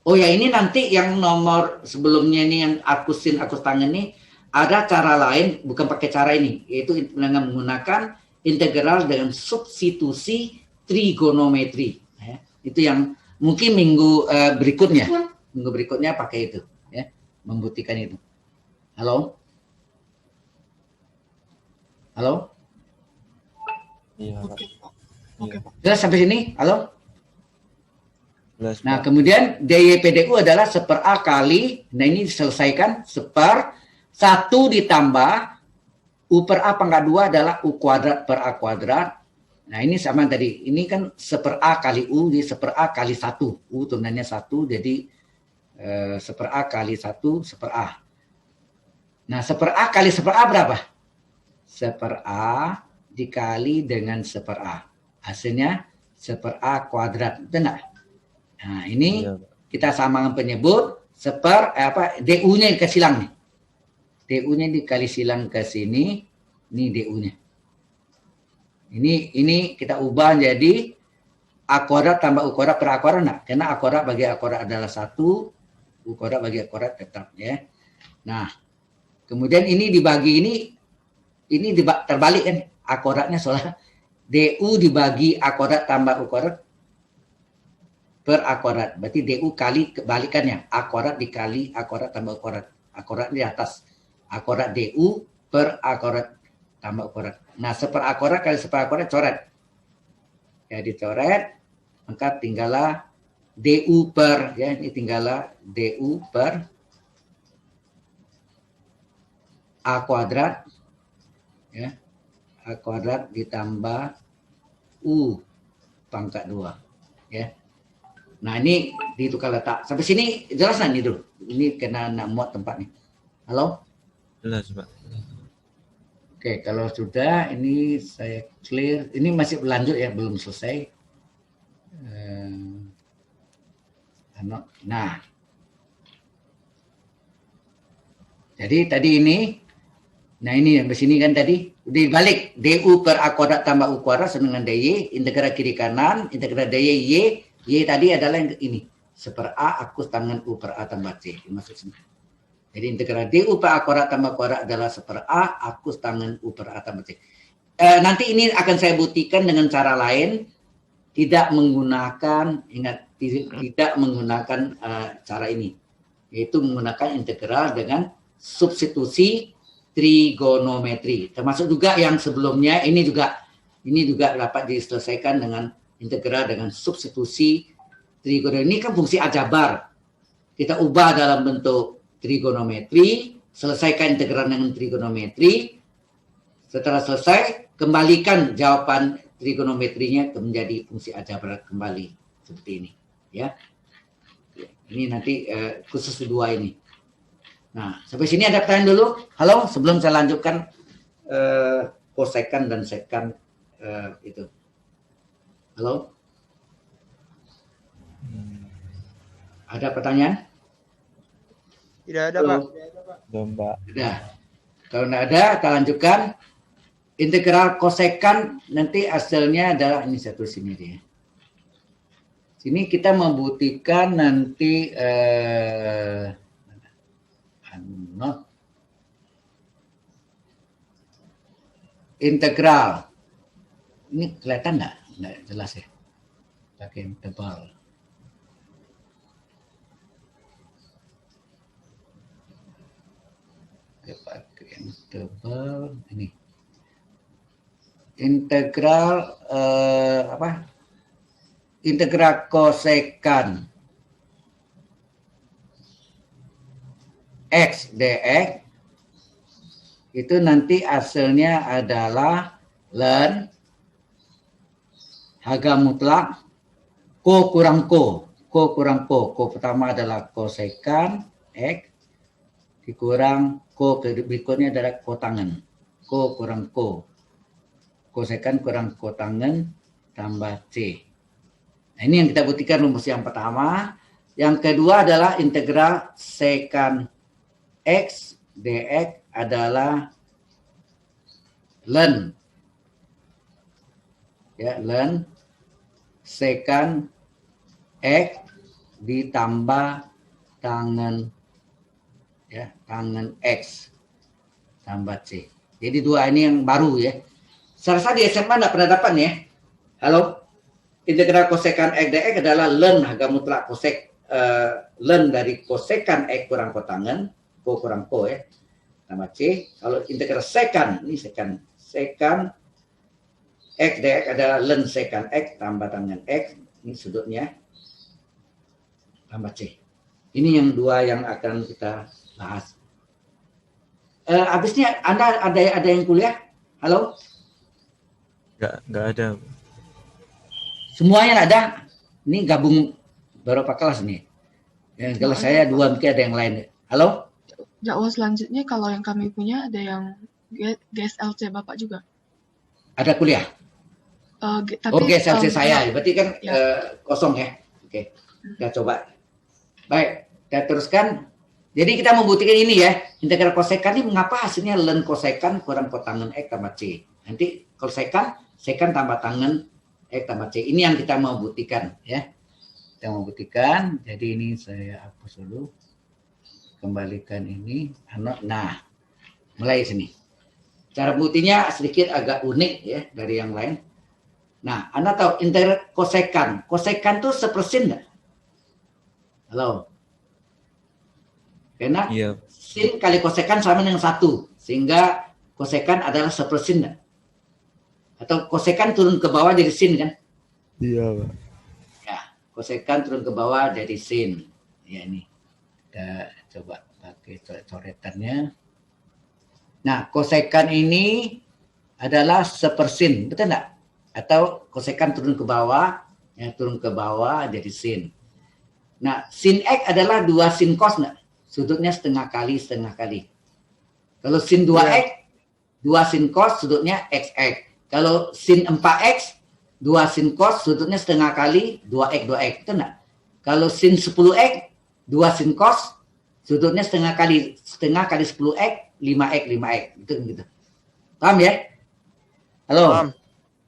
Oh ya, ini nanti yang nomor sebelumnya ini yang akus tangen ini. Ada cara lain, bukan pakai cara ini, yaitu dengan menggunakan integral dengan substitusi trigonometri. Ya. Itu yang mungkin minggu berikutnya pakai itu, ya, membuktikan itu. Halo, halo. Iya, Pak. Oke, Pak. Sudah sampai sini? Halo. Jelas, Nah, Pak. kemudian DY PDU adalah 1/A kali, nah ini diselesaikan 1 ditambah U per A pangkat 2 adalah U kuadrat per A kuadrat. Nah, ini sama tadi. Ini kan 1/A kali U, jadi 1/A kali 1. U turunannya 1, jadi 1/A kali 1, 1/A. Nah, 1/A kali 1/A berapa? 1/A dikali dengan 1/A. Hasilnya 1/A kuadrat. Betul nggak? Nah, ini Iya, Pak. kita samakan penyebut DU-nya dikasih silang nih. DU-nya dikali silang ke sini, ini DU-nya. Ini kita ubah jadi A kuadrat tambah U kuadrat per A kuadrat enggak? Karena A kuadrat bagi A kuadrat adalah 1, U kuadrat bagi A kuadrat tetap ya. Nah, kemudian ini dibagi ini terbalik kan? A kuadratnya soalnya DU dibagi A kuadrat tambah U kuadrat per A kuadrat. Berarti DU kali kebalikannya. A kuadrat dikali A kuadrat tambah U kuadrat. A kuadrat di atas. A kuadrat DU per A kuadrat tambah U kuadrat. Nah, seper A kuadrat kali seper A kuadrat coret. Ya, dicoret, maka tinggallah DU per, ya ini tinggallah DU per A kuadrat, ya, A kuadrat ditambah U pangkat 2, ya. Nah, ini ditukar letak. Sampai sini jelas nih dulu. Ini kena nak muat tempat nih. Halo? Jelas, Pak. Oke, kalau sudah ini saya clear. Ini masih berlanjut ya, belum selesai. Nah, jadi tadi ini, nah ini yang sini kan tadi dibalik DU per A kuadrat tambah U kuadrat sama dengan DY, integral kiri kanan, integral DY Y tadi adalah yang ini, seper A akus tangan U per A tambah C, dimaksud sini. Jadi integral DU per A kuadrat tambah kuadrat adalah seper A akus tangan U per A tambah C. Nanti ini akan saya buktikan dengan cara lain, tidak menggunakan, ingat, tidak menggunakan cara ini, yaitu menggunakan integral dengan substitusi trigonometri. Termasuk juga yang sebelumnya, ini juga dapat diselesaikan dengan integral dengan substitusi trigonometri. Ini kan fungsi aljabar. Kita ubah dalam bentuk trigonometri, selesaikan integral dengan trigonometri. Setelah selesai, kembalikan jawaban trigonometrinya menjadi fungsi aljabar kembali seperti ini, ya. Ini nanti khusus kedua ini. Nah, sampai sini ada pertanyaan dulu. Halo, sebelum saya lanjutkan kosekan dan sekan itu. Halo? Ada pertanyaan? Tidak ada, Halo? Pak. Belum, Pak. Ada. Kalau tidak ada, kita lanjutkan. Integral kosekan nanti hasilnya adalah ini, saya tulis ini dia. Sini kita membuktikan nanti integral. Ini kelihatan nggak? Nggak jelas ya. Pakai yang tebal. Pakai yang tebal ini. Integral integral kosekan X dx itu nanti hasilnya adalah ln harga mutlak ko kurang ko pertama adalah kosekan X dikurang ko berikutnya adalah kotangen ko kurang ko kosekan kurang kotangen tambah C. Nah, ini yang kita buktikan rumus yang pertama. Yang kedua adalah integral sekan X dx adalah ln, ya, ln sekan X ditambah tangen, ya, tangen X tambah C. Jadi dua ini yang baru ya. Saya rasa di SMA tidak pernah dapat ya. Halo? Integral kosekan X dx adalah ln harga mutlak kosek ln dari kosekan X kurang kotangen, ko kurang ko ya, tambah C. Kalau integral sekan, ini sekan X dx adalah ln sekan X tambah tangen X, ini sudutnya, tambah C. Ini yang dua yang akan kita bahas. Habisnya Anda ada yang kuliah? Halo? Nggak ada. Semuanya ada. Ini gabung berapa kelas nih? Yang kelas saya dua, mungkin ada yang lain. Halo? Jadwal selanjutnya kalau yang kami punya ada yang GSLC Bapak juga. Ada kuliah? Tapi, Oke, SLC saya. Berarti kan ya. kosong ya. Oke, kita coba. Baik, kita teruskan. Jadi kita membuktikan ini ya. Integral kosekan ini mengapa hasilnya ln kosekan kurang kotangen X tambah C. Nanti kosekan, sekan tambah tangen X tambah C. Ini yang kita mau buktikan ya. Kita mau buktikan. Jadi ini saya hapus dulu. Kembalikan ini. Nah, mulai sini. Cara buktinya sedikit agak unik ya dari yang lain. Nah, Anda tahu integral kosekan. Kosekan itu sepersin nggak? Halo? Karena Iya. sin kali kosekan sama dengan 1. Sehingga kosekan adalah sepersin nggak? Atau kosekan turun ke bawah jadi sin kan? Iya, Pak. Ya, kosekan turun ke bawah jadi sin. Ya ini. Kita coba pakai coretannya. Nah, kosekan ini adalah sepersin, betul nggak? Atau kosekan turun ke bawah, yang turun ke bawah jadi sin. Nah, sin X adalah 2 sin cos nggak? Sudutnya setengah kali. Kalau sin 2X, 2 sin cos, sudutnya XX. Kalau sin 4X, 2 sin cos, sudutnya setengah kali, 2X, betul nggak? Kalau sin 10X, 2 sin cos, sudutnya setengah kali 10X, 5X, gitu. Paham ya? Halo? Paham.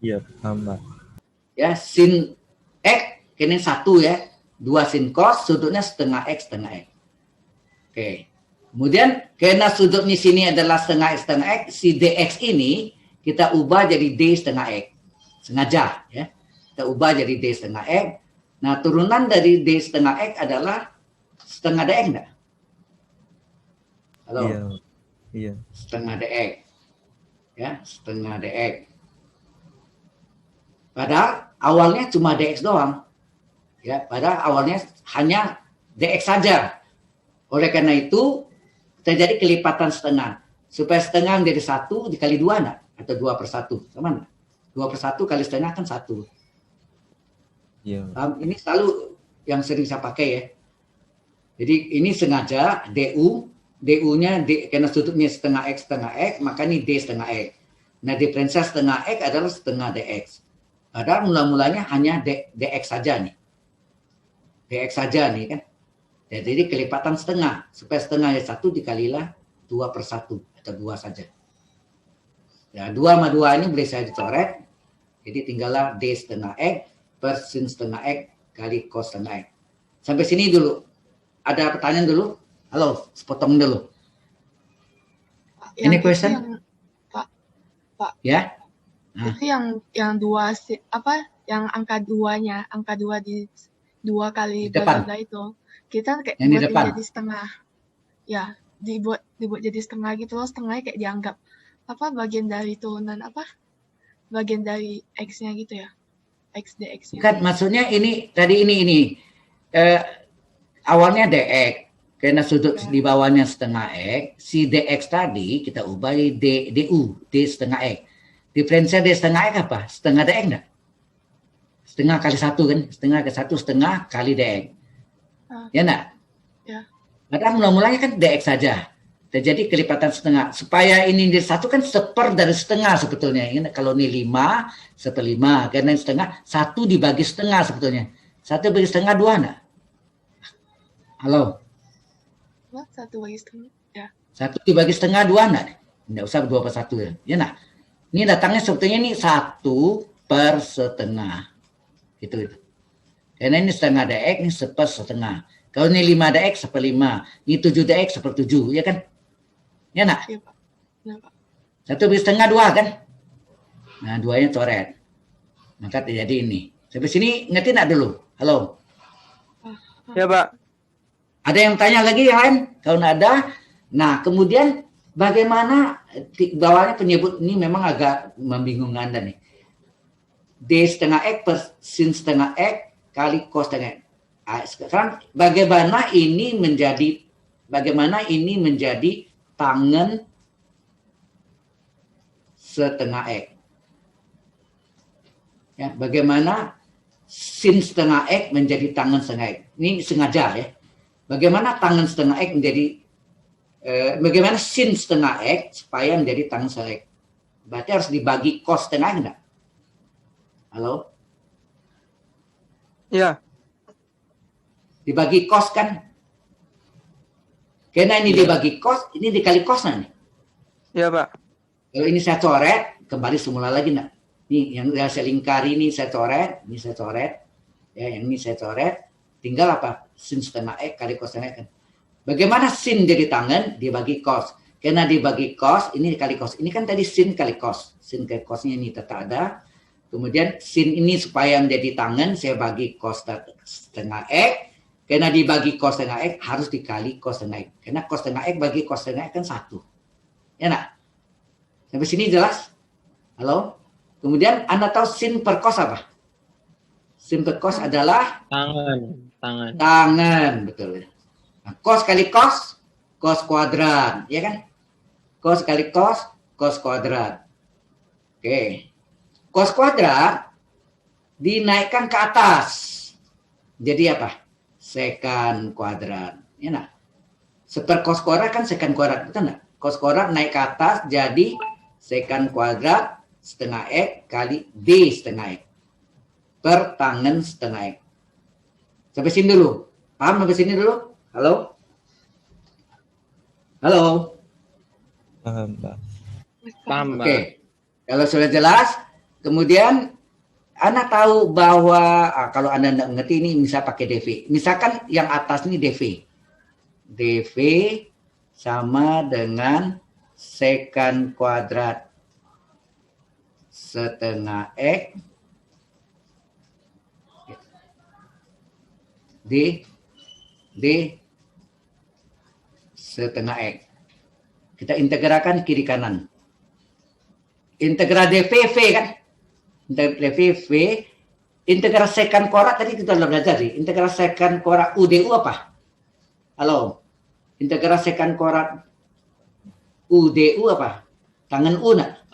Iya, paham, Pak. Ya, sin X, kini 1 ya. 2 sin cos, sudutnya setengah X. Oke. Kemudian, karena sudutnya sini adalah setengah X, si DX ini kita ubah jadi D setengah X. Sengaja ya. Kita ubah jadi D setengah X. Nah, turunan dari D setengah X adalah setengah DX enggak? Halo? Iya. Iya. Setengah DX. Ya, setengah DX. Padahal awalnya cuma DX doang. Ya, padahal awalnya hanya DX saja. Oleh karena itu, terjadi kelipatan setengah. Supaya setengah menjadi 1 dikali 2 enggak? Atau 2/1. Sama enggak? 2/1 kali setengah kan 1. Iya. Ini selalu yang sering saya pakai ya. Jadi ini sengaja DU-nya karena sudutnya setengah X, maka ini D setengah X. Nah, diferensial setengah X adalah setengah DX. Padahal mula-mulanya hanya DX saja nih. DX saja nih kan. Jadi kelipatan setengah. Supaya setengahnya 1 dikalilah 2/1 atau 2 saja. Ya, 2 sama 2 ini boleh saya dicoret. Jadi tinggallah D setengah X per sin setengah X kali cos setengah X. Sampai sini dulu. Ada pertanyaan dulu? Halo, sepotong dulu. Any Yang itu question? Pak, Ya? Nah. itu yang dua yang angka 2 di 2 kali Di depan. bla bla itu. Kita kayak Yang di buatin depan. jadi setengah. Ya, dibuat jadi setengah gitu loh, setengahnya kayak dianggap bagian dari turunan bagian dari X-nya gitu ya. X DX-nya. Kan maksudnya ini tadi ini awalnya DX. Karena sudut di bawahnya setengah X, si DX tadi kita ubah DU, D setengah X. Diferensial D setengah X apa? Setengah DX enggak? Setengah kali 1 kan? Setengah ke 1, setengah kali DX. Ya enggak? Ya. Padahal mula-mulanya kan DX saja. Terjadi kelipatan setengah. Supaya ini jadi 1 kan seper dari setengah sebetulnya. Kalau ini 5, 1/5. Karena ini setengah, 1 dibagi setengah sebetulnya. 1 bagi setengah 2 enggak? Halo? 1 bagi setengah. Ya. 1 dibagi setengah 2 enggak? Enggak usah 2/1 ya. Ya enggak? Ini datangnya sebetulnya ini 1/setengah. Gitu. Karena ini setengah DX, ini 1/setengah. Kalau ini 5 DX, 1/5. Ini 7 DX, 1/7. Ya kan? Ya enggak? Iya, Pak. Nah, Pak. 1 bagi setengah 2 kan? Nah, 2-nya coret. Maka terjadi ini. Sampai sini ngerti enggak dulu? Halo? Ya, Pak. Ada yang tanya lagi yang lain? Kalau nggak ada, nah kemudian bagaimana bawahnya penyebut ini memang agak membingungkan Anda nih. D setengah X per sin setengah X kali cos setengah X. Sekarang bagaimana ini menjadi tangen setengah X? Ya, bagaimana sin setengah X menjadi tangen setengah X? Ini sengaja ya. Bagaimana tangen setengah X menjadi bagaimana sin setengah X supaya menjadi tangen setengah X? Berarti harus dibagi cos setengah X enggak? Halo? Ya. Dibagi cos kan? Karena ini dibagi cos, ini dikali cos nih. Ya, Pak. Kalau ini saya coret, kembali semula lagi enggak? Nih yang saya lingkari ini saya coret, ini saya coret, ya yang ini saya coret. Tinggal apa? Sin setengah X kali cos setengah X kan. Bagaimana sin jadi tangen? Dibagi cos. Karena dibagi cos, ini kali cos. Ini kan tadi sin kali cos. Sin kali cosnya ini tetap ada. Kemudian sin ini supaya menjadi tangen, saya bagi cos setengah X. Karena dibagi cos setengah X, harus dikali cos setengah X. Karena cos setengah X bagi cos setengah X kan 1. Ya nak? Sampai sini jelas? Halo? Kemudian Anda tahu sin per cos apa? Sin per cos adalah tangen, betul. Nah, cos kali cos, cos kuadrat, ya kan? Cos kali cos, cos kuadrat. Oke. Cos kuadrat dinaikkan ke atas. Jadi apa? Sekant kuadrat. Ya nah. Seper cos kuadrat kan sekant kuadrat, betul enggak? Cos kuadrat naik ke atas jadi sekant kuadrat setengah X kali D setengah X per tangen setengah X. Sampai sini dulu. Paham sampai sini dulu? Halo? Halo? Paham, Pak. Paham. Oke. Kalau sudah jelas, kemudian Anda tahu bahwa kalau Anda tidak mengerti ini bisa pakai DV. Misalkan yang atas ini DV. DV sama dengan sekant kuadrat setengah X D setengah X. Kita integralkan kiri kanan. Integral DV V kan? Integral DV V. Integral sekant kuadrat tadi kita sudah belajar sih. Integral sekant kuadrat UDU apa? Halo. Integral sekant kuadrat UDU apa? Tangan U nak?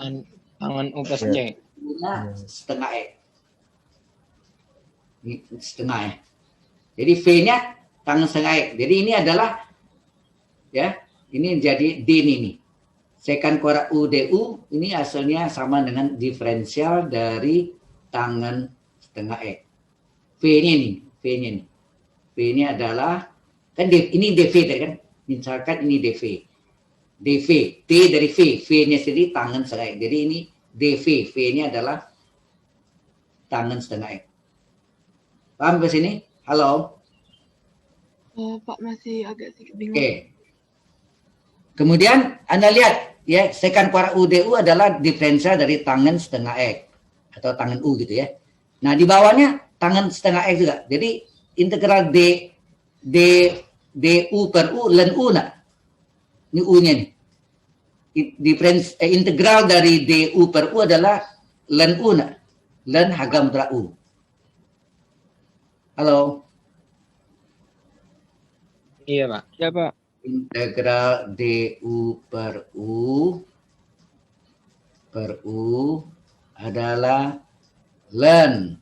Tangan U plus C. U-nya setengah X. Ini setengah ya. Jadi V-nya tangan setengah X. Jadi ini adalah ya, ini jadi D ini. Sekant kuadrat UDU ini hasilnya sama dengan diferensial dari tangan setengah X. V-nya ini, V-nya ini. V-nya adalah kan ini DV tadi kan. Misalkan ini DV. DV, T dari V, V-nya sendiri tangan setengah X. Jadi ini DV, V-nya adalah tangan setengah X. Paham ke sini? Halo? Pak masih agak sedikit bingung. Oke. Kemudian Anda lihat ya, sekant kuadrat UDU adalah diferensial dari tangan setengah X atau tangan U gitu ya. Nah, di bawahnya tangan setengah X juga. Jadi integral DU per U len U nak. Ini U-nya nih. Integral dari DU per U adalah len U nak. Len harga mutlak U. Halo. Iya, Pak. Iya, Pak. Integral DU per U adalah len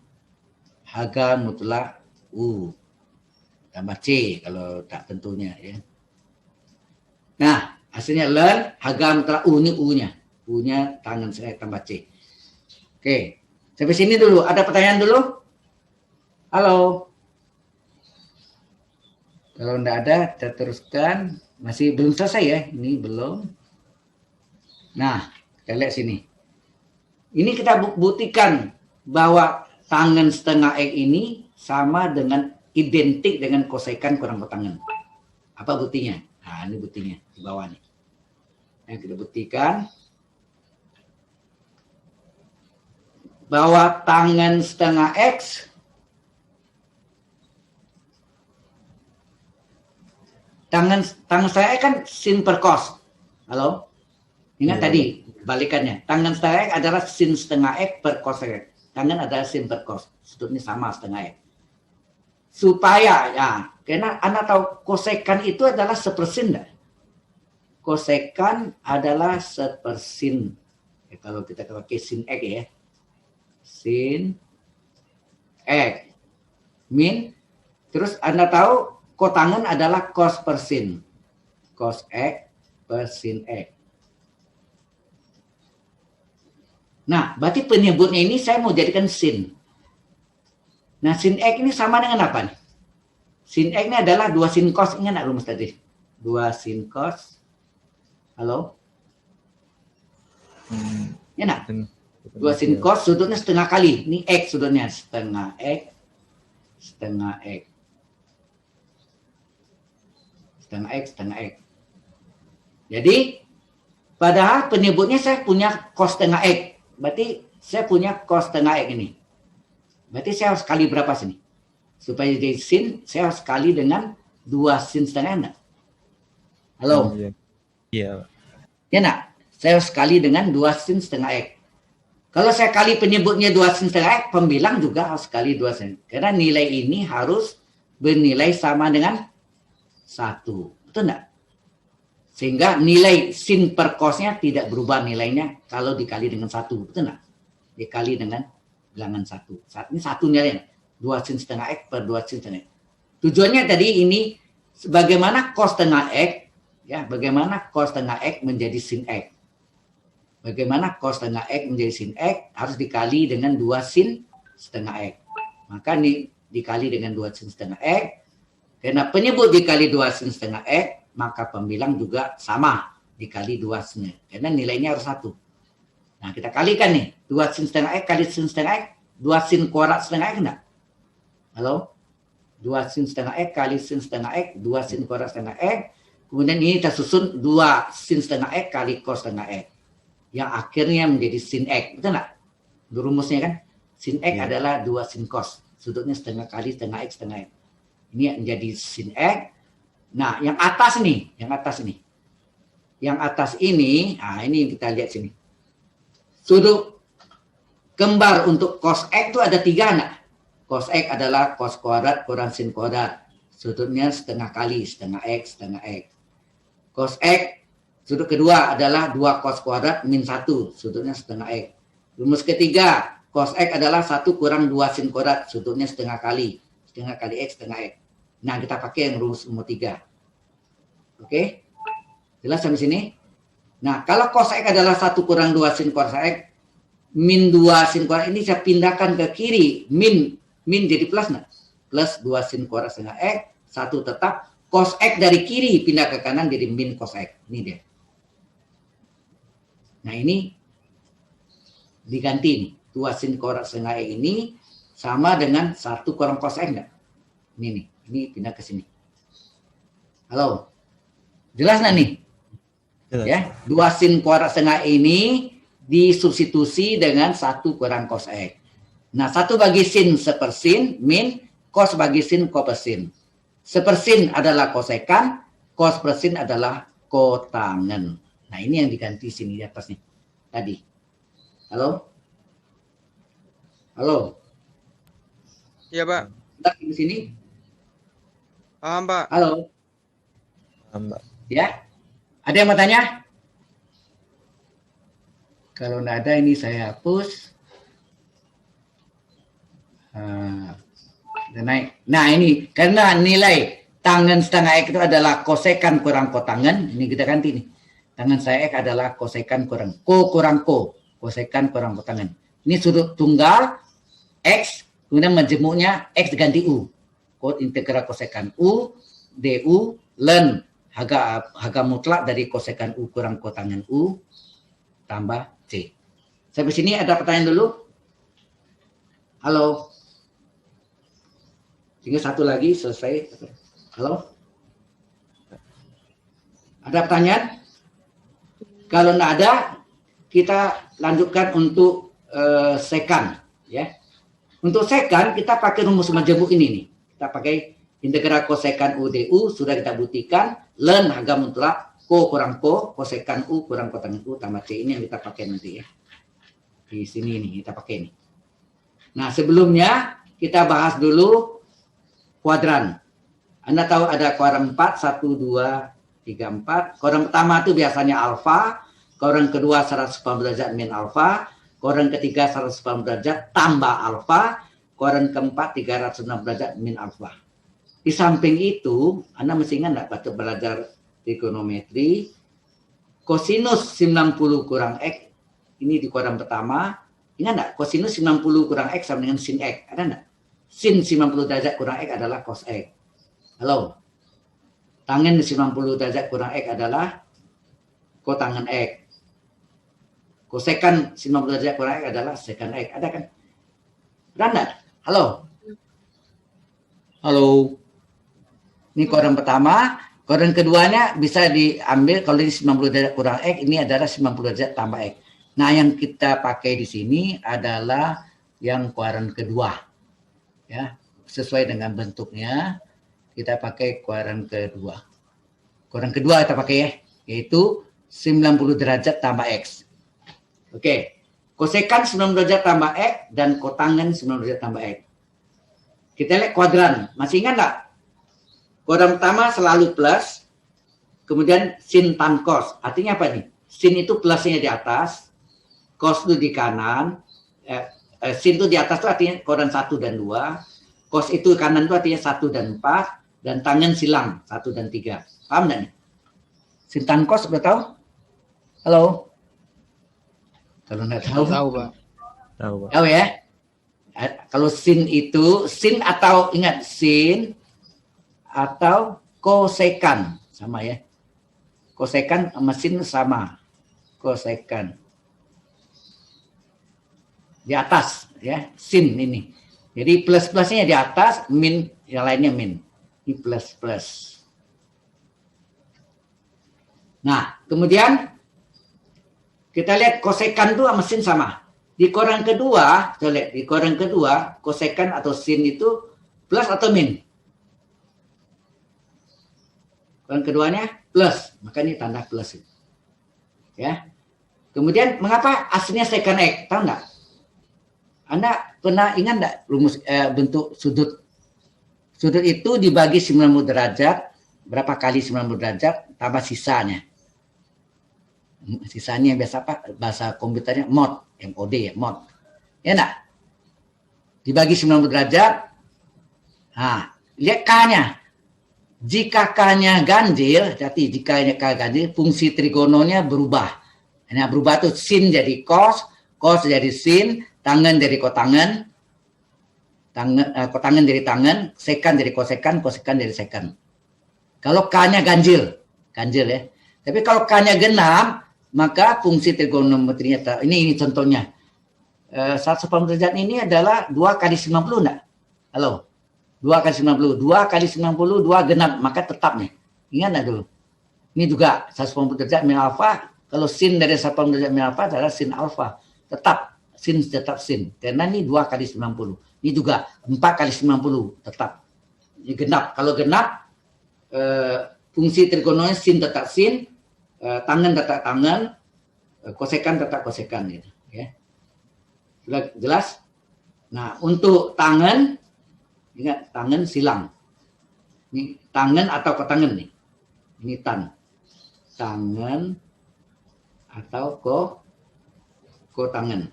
harga mutlak U tambah C kalau tak tentunya ya. Nah, hasilnya len harga mutlak U ini U-nya. U-nya tangan saya tambah C. Oke. Sampai sini dulu. Ada pertanyaan dulu? Halo. Kalau tidak ada, kita teruskan. Masih belum selesai ya. Ini belum. Nah, kita lihat sini. Ini kita buktikan bahwa tangan setengah X ini sama dengan identik dengan kosekan kurang tangan. Apa buktinya? Nah, ini buktinya di bawah nih. Yang kita buktikan bahwa tangan setengah X tangan saya kan sin per cos. Halo? Ingat tadi balikannya. Tangan setengah X adalah sin setengah X per cos X. Tangan adalah sin per cos. Sudutnya sama setengah X. Supaya ya, karena Anda tahu kosekan itu adalah sepersin enggak? Kosekan adalah sepersin. Ya, kalau kita pakai sin X ya. Sin X. Min. Terus Anda tahu kotangan adalah cos per sin. Cos X per sin X. Nah, berarti penyebutnya ini saya mau jadikan sin. Nah, sin X ini sama dengan apa nih? Sin X ini adalah 2 sin cos. Ingat nggak rumus tadi? 2 sin cos. Halo? Ya nak? 2 sin cos sudutnya setengah kali. Ini X sudutnya. Setengah X. Setengah X. Setengah X, setengah X. Jadi, padahal penyebutnya saya punya cos setengah X. Berarti saya punya cos setengah X ini. Berarti saya harus kali berapa sini? Supaya jadi sin, saya harus kali dengan 2 sin setengah enggak? Halo? Iya. Iya, Pak. Ya enggak? Saya harus kali dengan 2 sin setengah X. Kalau saya kali penyebutnya 2 sin setengah X, pembilang juga harus kali 2 sin. Karena nilai ini harus bernilai sama dengan 1. Betul enggak? Sehingga nilai sin per cosnya tidak berubah nilainya kalau dikali dengan 1. Betul enggak? Dikali dengan bilangan 1. Ini 1 nilainya. 2 sin setengah X per 2 sin setengah X. Tujuannya tadi ini, bagaimana cos setengah X, ya, bagaimana cos setengah X menjadi sin X. Bagaimana cos setengah X menjadi sin X harus dikali dengan 2 sin setengah X. Maka ini dikali dengan 2 sin setengah X. Karena penyebut dikali 2 sin setengah X, maka pembilang juga sama dikali 2 sin. Karena nilainya harus 1. Nah, kita kalikan nih. 2 sin setengah X kali sin setengah X. 2 sin kuadrat setengah X enggak? Halo? 2 sin setengah X kali sin setengah X. 2 sin kuadrat setengah X. Kemudian ini kita susun 2 sin setengah X kali cos setengah X. Yang akhirnya menjadi sin X. Betul nggak? Rumusnya kan? Sin X adalah 2 sin cos. Sudutnya setengah kali setengah X setengah X. Ini yang menjadi sin X. Nah, yang atas nih. Yang atas ini. Yang atas ini, nah ini yang kita lihat sini. Sudut kembar untuk cos X itu ada 3 enggak? Cos X adalah cos kuadrat kurang sin kuadrat. Sudutnya setengah kali setengah X setengah X. Cos X sudut kedua adalah 2 cos kuadrat min 1. Sudutnya setengah X. Rumus ketiga, cos X adalah 1 kurang 2 sin kuadrat. Sudutnya setengah kali. Setengah kali X setengah X. Nah, kita pakai yang rumus nomor 3. Oke? Jelas sampai sini? Nah, kalau cos X adalah 1 kurang 2 sin kuadrat X, min 2 sin kuadrat ini saya pindahkan ke kiri. Min jadi plus nggak? Plus 2 sin kuadrat setengah X. 1 tetap. Cos X dari kiri pindah ke kanan jadi min cos X. Ini dia. Nah, ini diganti nih. 2 sin kuadrat setengah X ini sama dengan 1 kurang cos X enggak? Ini nih. Ini pindah ke sini. Halo? Jelas nggak nih? Jelas. Ya, 2 sin kuadrat setengah ini disubstitusi dengan 1 kurang cos X. Nah, 1 bagi sin sepersin min cos bagi sin kopersin. Sepersin adalah kosekan, cos persin adalah kotangen. Nah, ini yang diganti sini di atasnya. Tadi. Halo? Halo? Iya, Pak. Kita di sini? Paham, Pak. Halo? Paham, Pak. Ya? Ada yang mau tanya? Kalau nggak ada, ini saya hapus. Dan naik. Nah, ini karena nilai tangen setengah X itu adalah kosekan kurang kotangen. Ini kita ganti nih. Tangan saya X adalah kosekan kurang kurang kosekan kurang kotangen. Ini sudut tunggal X, kemudian majemuknya X diganti U. Integral kosekan U, DU, len harga mutlak dari kosekan U kurang kotangen U tambah C. Sampai sini ada pertanyaan dulu? Halo? Tinggal satu lagi selesai. Halo? Ada pertanyaan? Kalau tidak ada, kita lanjutkan untuk sekan. Ya. Untuk sekan, kita pakai rumus majemuk ini nih. Kita pakai integral kosekan U DU, sudah kita buktikan. Len harga mutlak, kurang kosekan U kurang kotangen U tambah C. Ini yang kita pakai nanti ya. Di sini nih, kita pakai ini. Nah, sebelumnya kita bahas dulu kuadran. Anda tahu ada kuadran 4, 1, 2, 3, 4. Kuadran pertama itu biasanya alfa, kuadran kedua 180 derajat min alfa, kuadran ketiga 180 derajat tambah alfa, kuadran keempat 360 derajat min alfa. Di samping itu, Anda mesti ingat enggak waktu belajar trigonometri, kosinus 90 kurang X, ini di kuadran pertama, ingat enggak? Kosinus 90 kurang X sama dengan sin X, ada enggak? Sin 90 derajat kurang X adalah cos X. Halo? Tangen 90 derajat kurang X adalah kotangen X. Kosekan 90 derajat kurang X adalah secant X. Ada kan? Pernah enggak? Halo? Halo? Ini kuadran pertama. Kuadran keduanya bisa diambil kalau ini 90 derajat kurang X, ini adalah 90 derajat tambah X. Nah, yang kita pakai di sini adalah yang kuadran kedua. Ya, sesuai dengan bentuknya, kita pakai kuadran kedua. Kuadran kedua kita pakai ya, yaitu 90 derajat tambah X. Oke, kosekan 90 derajat tambah X dan kotangen 90 derajat tambah X. Kita lihat kuadran. Masih ingat nggak? Kuadran pertama selalu plus, kemudian sin tan cos. Artinya apa nih? Sin itu plusnya di atas, cos itu di kanan, sin itu di atas itu artinya kuadran 1 dan 2, cos itu kanan itu artinya 1 dan 4, dan tangen silang 1 dan 3. Paham nggak nih? Sin tan cos udah tahu? Halo? Kalau nggak tahu? Tahu, Pak. Tahu, Pak. Tahu ya? Kalau sin itu, sin atau ingat sin atau kosekan sama ya. Kosekan sama sin sama. Kosekan. Di atas ya, sin ini. Jadi plus-plusnya di atas, min yang lainnya min. Ini plus-plus. Nah, kemudian kita lihat kosekan itu sama sin sama. Di kuadran kedua, kita lihat di kuadran kedua, kosekan atau sin itu plus atau min? Kuadran keduanya plus, maka ini tanda plus. Ya. Kemudian mengapa aslinya secant X? Tahu nggak? Anda pernah ingat nggak rumus bentuk sudut? Sudut itu dibagi 90 derajat, berapa kali 90 derajat tambah sisanya. Sisanya biasa apa? Bahasa komputernya mod, MOD ya, mod. Ya enggak? Dibagi 90 derajat. Nah, lihat K-nya. Jika K-nya ganjil, jadi jika K ganjil, fungsi trigononya berubah. Nah, berubah tuh sin jadi cos, cos jadi sin, tangen jadi kotangen, kotangen jadi tangen, sekan jadi kosekan, kosekan jadi sekan. Kalau K-nya ganjil ya. Tapi kalau K-nya genap, maka fungsi trigonometrinya ini contohnya. 180 derajat ini adalah 2 kali 90 enggak? Halo. 2 kali 90. 2 kali 90 2 genap, maka tetap nih. Ingat enggak dulu? Ini juga 180 derajat min alfa. Kalau sin dari 180 derajat min alfa adalah sin alfa. Tetap sin. Karena ini 2 kali 90. Ini juga 4 kali 90 tetap. Ini genap. Kalau genap fungsi trigonometri sin tetap sin, tangan tetap tangan, kosekan tetap kosekan gitu ya. Sudah jelas? Nah, untuk tangan ingat tangan silang. Ini tangan atau kotangan nih. Ini tangan atau kotangan.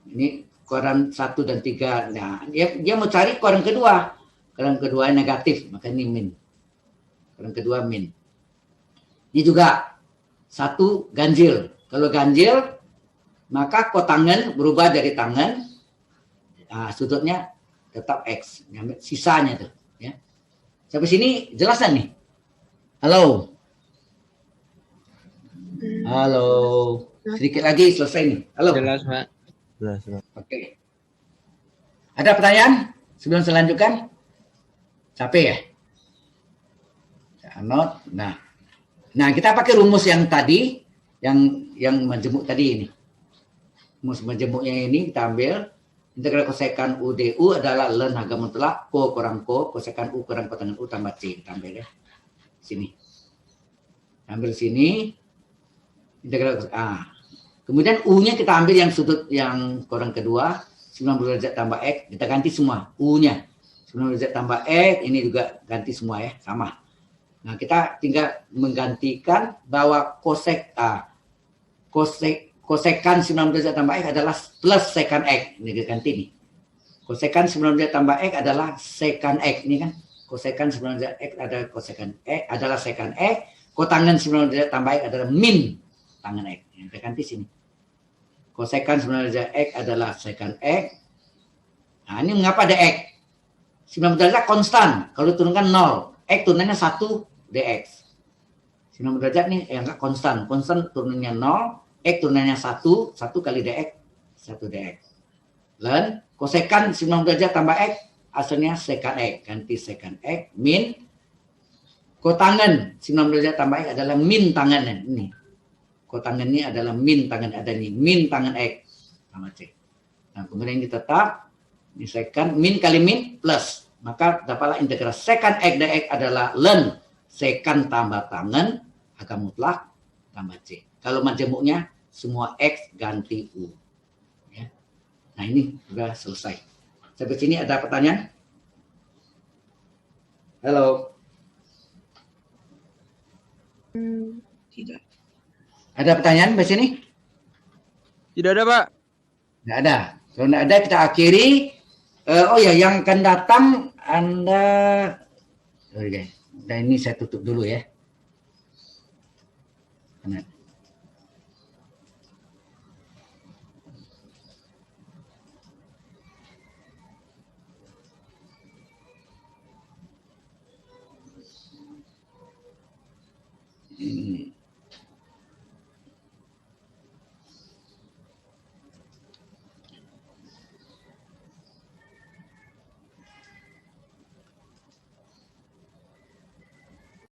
Ini kuadran 1 dan 3. Nah, dia mau cari kuadran kedua. Kuadran kedua negatif, maka ini min. Kuadran kedua min. Ini juga 1 ganjil. Kalau ganjil, maka kotangen berubah dari tangan. Nah, sudutnya tetap X. Sisanya tuh. Ya. Sampai sini jelas kan nih? Halo? Halo? Sedikit lagi selesai nih. Halo? Jelas, Pak. Jelas, Pak. Oke. Ada pertanyaan sebelum selanjutkan? Capek ya? Not. Nah, kita pakai rumus yang tadi, yang majemuk tadi ini. Rumus majemuknya ini kita ambil. Integral kosekan U DU adalah ln harga mutlak ko kurang ko, kosekan U kurang kotangan U tambah C. Kita ambil ya. Sini. Ambil sini. Integral kemudian U-nya kita ambil yang sudut yang kuadran kedua, 90 derajat tambah X, kita ganti semua. U-nya 90 derajat tambah X, ini juga ganti semua ya, sama. Nah, kita tinggal menggantikan bahwa kosekan 90 derajat tambah X adalah plus sekan X. Ini diganti nih. Kosekan 90 derajat tambah X adalah sekan X. Ini kan. Kosekan 90 derajat X adalah kosekan X, adalah sekan X. Kotangen 90 derajat tambah X adalah min tangan X. Yang kita ganti sini. Kosekan 90 derajat X adalah sekan X. Nah, ini mengapa ada X? 90 derajat konstan. Kalau turunkan 0. X turunannya 1 dx. 90 derajat nih enggak konstan. Konstan turunannya 0. X turunannya 1 kali dx, 1 dx. Dan kosekan 90 derajat tambah X, asalnya sekan X. Ganti sekan X, min. Kotangen 90 derajat tambah X adalah min tangan. Ini. Kotangen ini adalah min tangan. Ada ini, min tangan X. Sama C. Nah, kemudian ini tetap, ini sekan, min kali min, plus. Maka dapatlah integral sekan X dx adalah len sekan tambah tangan, agak mutlak, tambah C. Kalau majemuknya, semua X ganti U. Ya. Nah, ini sudah selesai. Sampai sini ada pertanyaan? Halo? Tidak. Ada pertanyaan sampai sini? Tidak ada, Pak. Tidak ada. Kalau tidak ada, kita akhiri. Oh ya, yang akan datang, Anda... Oke. Dan ini saya tutup dulu ya. Karena